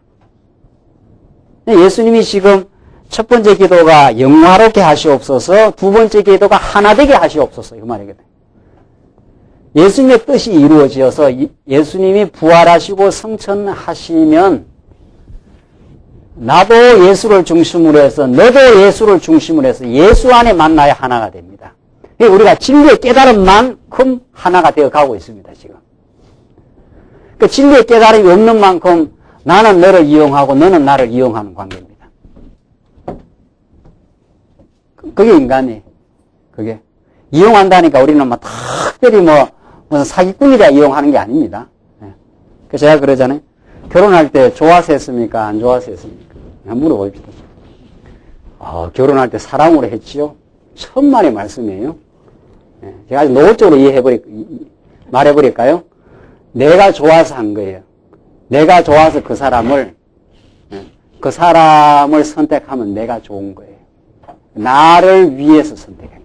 예수님이 지금 첫 번째 기도가 영화롭게 하시옵소서, 두 번째 기도가 하나 되게 하시옵소서 이 말이거든요. 예수님의 뜻이 이루어지어서 예수님이 부활하시고 성천하시면 나도 예수를 중심으로 해서 너도 예수를 중심으로 해서 예수 안에 만나야 하나가 됩니다. 우리가 진리의 깨달은 만큼 하나가 되어 가고 있습니다. 지금. 그 진리의 깨달음이 없는 만큼 나는 너를 이용하고 너는 나를 이용하는 관계입니다. 그게 인간이에요. 그게. 이용한다니까 우리는 막 특별히 무슨 사기꾼이라 이용하는 게 아닙니다. 그래서 제가 그러잖아요. 결혼할 때 좋아서 했습니까? 안 좋아서 했습니까? 한번 물어봅시다. 결혼할 때 사랑으로 했지요? 천만의 말씀이에요. 제가 아주 노골적으로 말해버릴까요? 내가 좋아서 한 거예요. 내가 좋아서 그 사람을 선택하면 내가 좋은 거예요. 나를 위해서 선택한 거예요.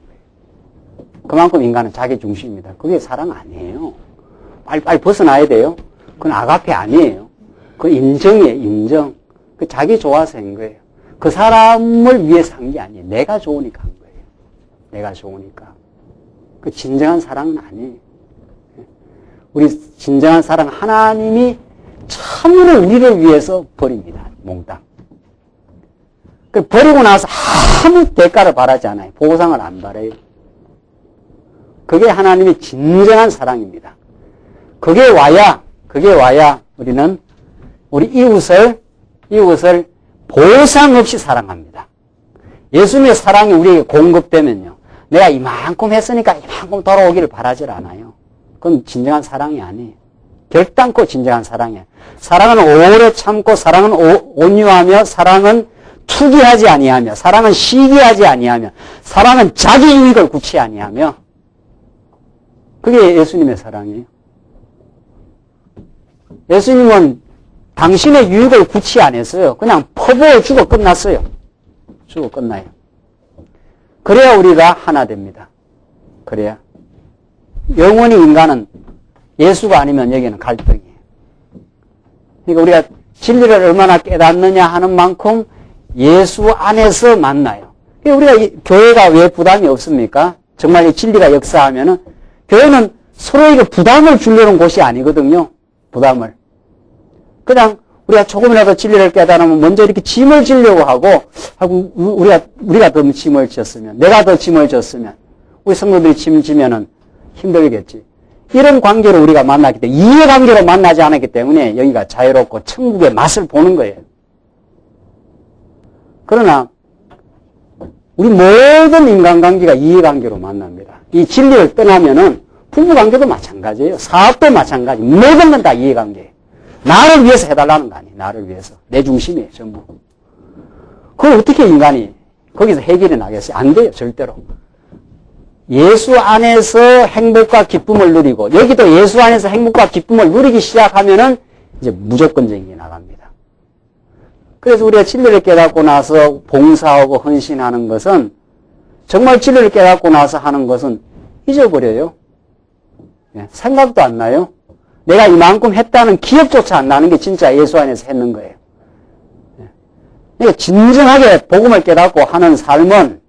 그만큼 인간은 자기 중심입니다. 그게 사랑 아니에요. 빨리 벗어나야 돼요. 그건 아가페 아니에요. 그건 인정이에요, 인정. 그 자기 좋아서 한 거예요. 그 사람을 위해서 한 게 아니에요. 내가 좋으니까 한 거예요. 내가 좋으니까. 그 진정한 사랑은 아니에요. 우리 진정한 사랑, 하나님이 참으로 우리를 위해서 버립니다. 몽땅. 버리고 나서 아무 대가를 바라지 않아요. 보상을 안 바라요. 그게 하나님의 진정한 사랑입니다. 그게 와야 우리는 우리 이웃을 보상 없이 사랑합니다. 예수님의 사랑이 우리에게 공급되면요. 내가 이만큼 했으니까 이만큼 돌아오기를 바라질 않아요. 그건 진정한 사랑이 아니에요. 결단코 진정한 사랑이에요. 사랑은 오래 참고, 사랑은 온유하며, 사랑은 투기하지 아니하며, 사랑은 시기하지 아니하며, 사랑은 자기 유익을 구치 아니하며, 그게 예수님의 사랑이에요. 예수님은 당신의 유익을 구치 안 했어요. 그냥 퍼부어 주고 끝났어요. 주고 끝나요. 그래야 우리가 하나 됩니다. 그래야. 영원히 인간은 예수가 아니면 여기는 갈등이에요. 그러니까 우리가 진리를 얼마나 깨닫느냐 하는 만큼 예수 안에서 만나요. 그러니까 우리가 교회가 왜 부담이 없습니까? 정말 이 진리가 역사하면은 교회는 서로에게 부담을 주려는 곳이 아니거든요. 부담을. 그냥 우리가 조금이라도 진리를 깨달으면 먼저 이렇게 짐을 지려고 하고 우리가 더 짐을 졌으면, 내가 더 짐을 졌으면, 우리 성도들이 짐 지면은 힘들겠지. 이런 관계로 우리가 만났기 때문에, 이해관계로 만나지 않았기 때문에 여기가 자유롭고 천국의 맛을 보는 거예요. 그러나 우리 모든 인간관계가 이해관계로 만납니다. 이 진리를 떠나면은 부부관계도 마찬가지예요. 사업도 마찬가지. 모든 건 다 이해관계예요. 나를 위해서 해달라는 거 아니에요. 나를 위해서. 내 중심이에요. 전부. 그걸 어떻게 인간이 거기서 해결이 나겠어요? 안 돼요. 절대로. 예수 안에서 행복과 기쁨을 누리고 여기도 예수 안에서 행복과 기쁨을 누리기 시작하면은 이제 무조건적인 게 나갑니다. 그래서 우리가 진리를 깨닫고 나서 봉사하고 헌신하는 것은 정말 진리를 깨닫고 나서 하는 것은 잊어버려요. 생각도 안 나요. 내가 이만큼 했다는 기억조차 안 나는 게 진짜 예수 안에서 했는 거예요. 그러니까 진정하게 복음을 깨닫고 하는 삶은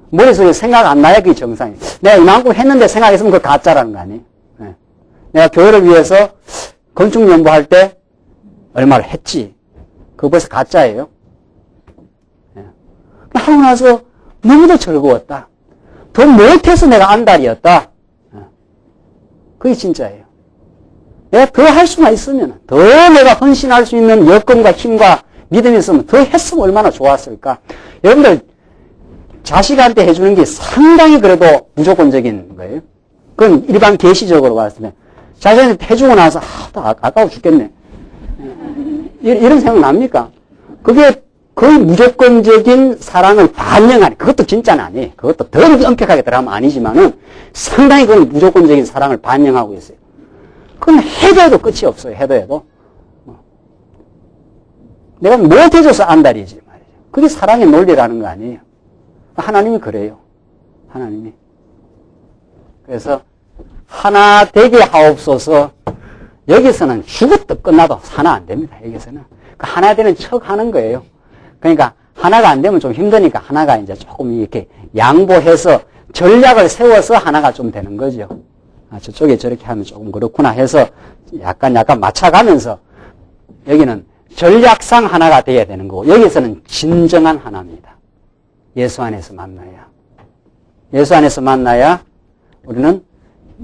머릿속에 생각 안 나야 그게 정상이에요. 내가 이만큼 했는데 생각했으면 그거 가짜라는 거 아니에요. 내가 교회를 위해서 건축 연구할 때 얼마를 했지. 그거 벌써 가짜예요. 하고 나서 너무도 즐거웠다. 더 못해서 내가 안달이었다. 그게 진짜예요. 내가 더 할 수만 있으면, 더 내가 헌신할 수 있는 여건과 힘과 믿음이 있으면 더 했으면 얼마나 좋았을까. 여러분들 자식한테 해주는 게 상당히 그래도 무조건적인 거예요. 그건 일반 계시적으로 봤을 때 자식한테 해주고 나서 아까워 죽겠네. 이런 생각 납니까? 그게 거의 무조건적인 사랑을 반영하는, 그것도 진짜는 아니에요. 그것도 더 엄격하게 들어가면 아니지만은 상당히 그건 무조건적인 사랑을 반영하고 있어요. 그건 해도 해도 끝이 없어요. 해도 해도. 내가 못해줘서 안달이지 말이죠. 그게 사랑의 논리라는 거 아니에요. 하나님이 그래요. 하나님이. 그래서 하나 되게 하옵소서. 여기서는 죽었다 끝나도 하나 안 됩니다. 여기서는. 하나 되는 척 하는 거예요. 그러니까 하나가 안 되면 좀 힘드니까 하나가 이제 조금 이렇게 양보해서 전략을 세워서 하나가 좀 되는 거죠. 저쪽에 저렇게 하면 조금 그렇구나 해서 약간 맞춰가면서 여기는 전략상 하나가 돼야 되는 거고 여기서는 진정한 하나입니다. 예수 안에서 만나야. 예수 안에서 만나야 우리는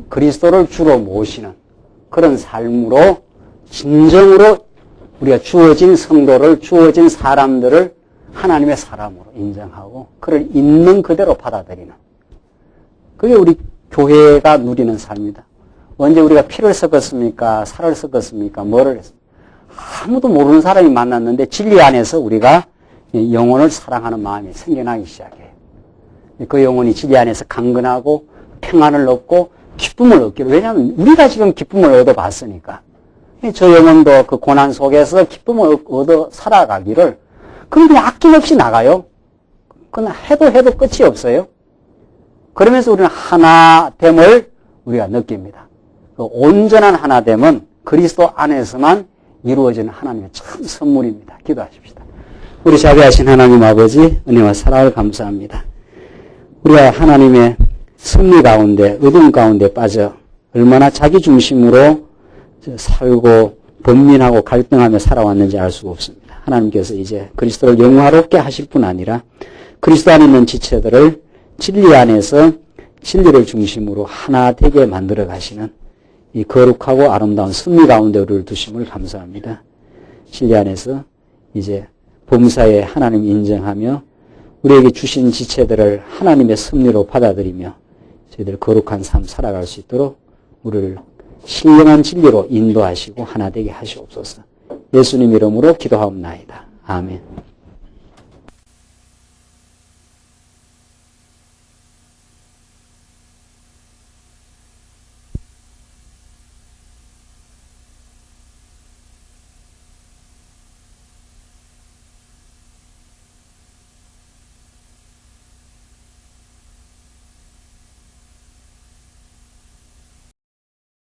그리스도를 주로 모시는 그런 삶으로 진정으로 우리가 주어진 성도를, 주어진 사람들을 하나님의 사람으로 인정하고 그를 있는 그대로 받아들이는 그게 우리 교회가 누리는 삶이다. 언제 우리가 피를 섞었습니까? 살을 섞었습니까? 뭐를 했습니까? 아무도 모르는 사람이 만났는데 진리 안에서 우리가 영혼을 사랑하는 마음이 생겨나기 시작해요. 그 영혼이 진리 안에서 강건하고 평안을 얻고 기쁨을 얻기로. 왜냐하면 우리가 지금 기쁨을 얻어봤으니까. 저 영혼도 그 고난 속에서 기쁨을 얻어 살아가기를. 그런데 아낌없이 나가요. 그건 해도 끝이 없어요. 그러면서 우리는 하나됨을 우리가 느낍니다. 그 온전한 하나됨은 그리스도 안에서만 이루어지는 하나님의 참 선물입니다. 기도하십시다. 우리 자비하신 하나님 아버지 은혜와 사랑을 감사합니다. 우리가 하나님의 섭리 가운데 어둠 가운데 빠져 얼마나 자기 중심으로 살고 번민하고 갈등하며 살아왔는지 알 수가 없습니다. 하나님께서 이제 그리스도를 영화롭게 하실 뿐 아니라 그리스도 안에 있는 지체들을 진리 안에서 진리를 중심으로 하나 되게 만들어 가시는 이 거룩하고 아름다운 섭리 가운데 우리를 두심을 감사합니다. 진리 안에서 이제 범사에 하나님 인정하며 우리에게 주신 지체들을 하나님의 섭리로 받아들이며 저희들 거룩한 삶 살아갈 수 있도록 우리를 신령한 진리로 인도하시고 하나 되게 하시옵소서. 예수님 이름으로 기도하옵나이다. 아멘.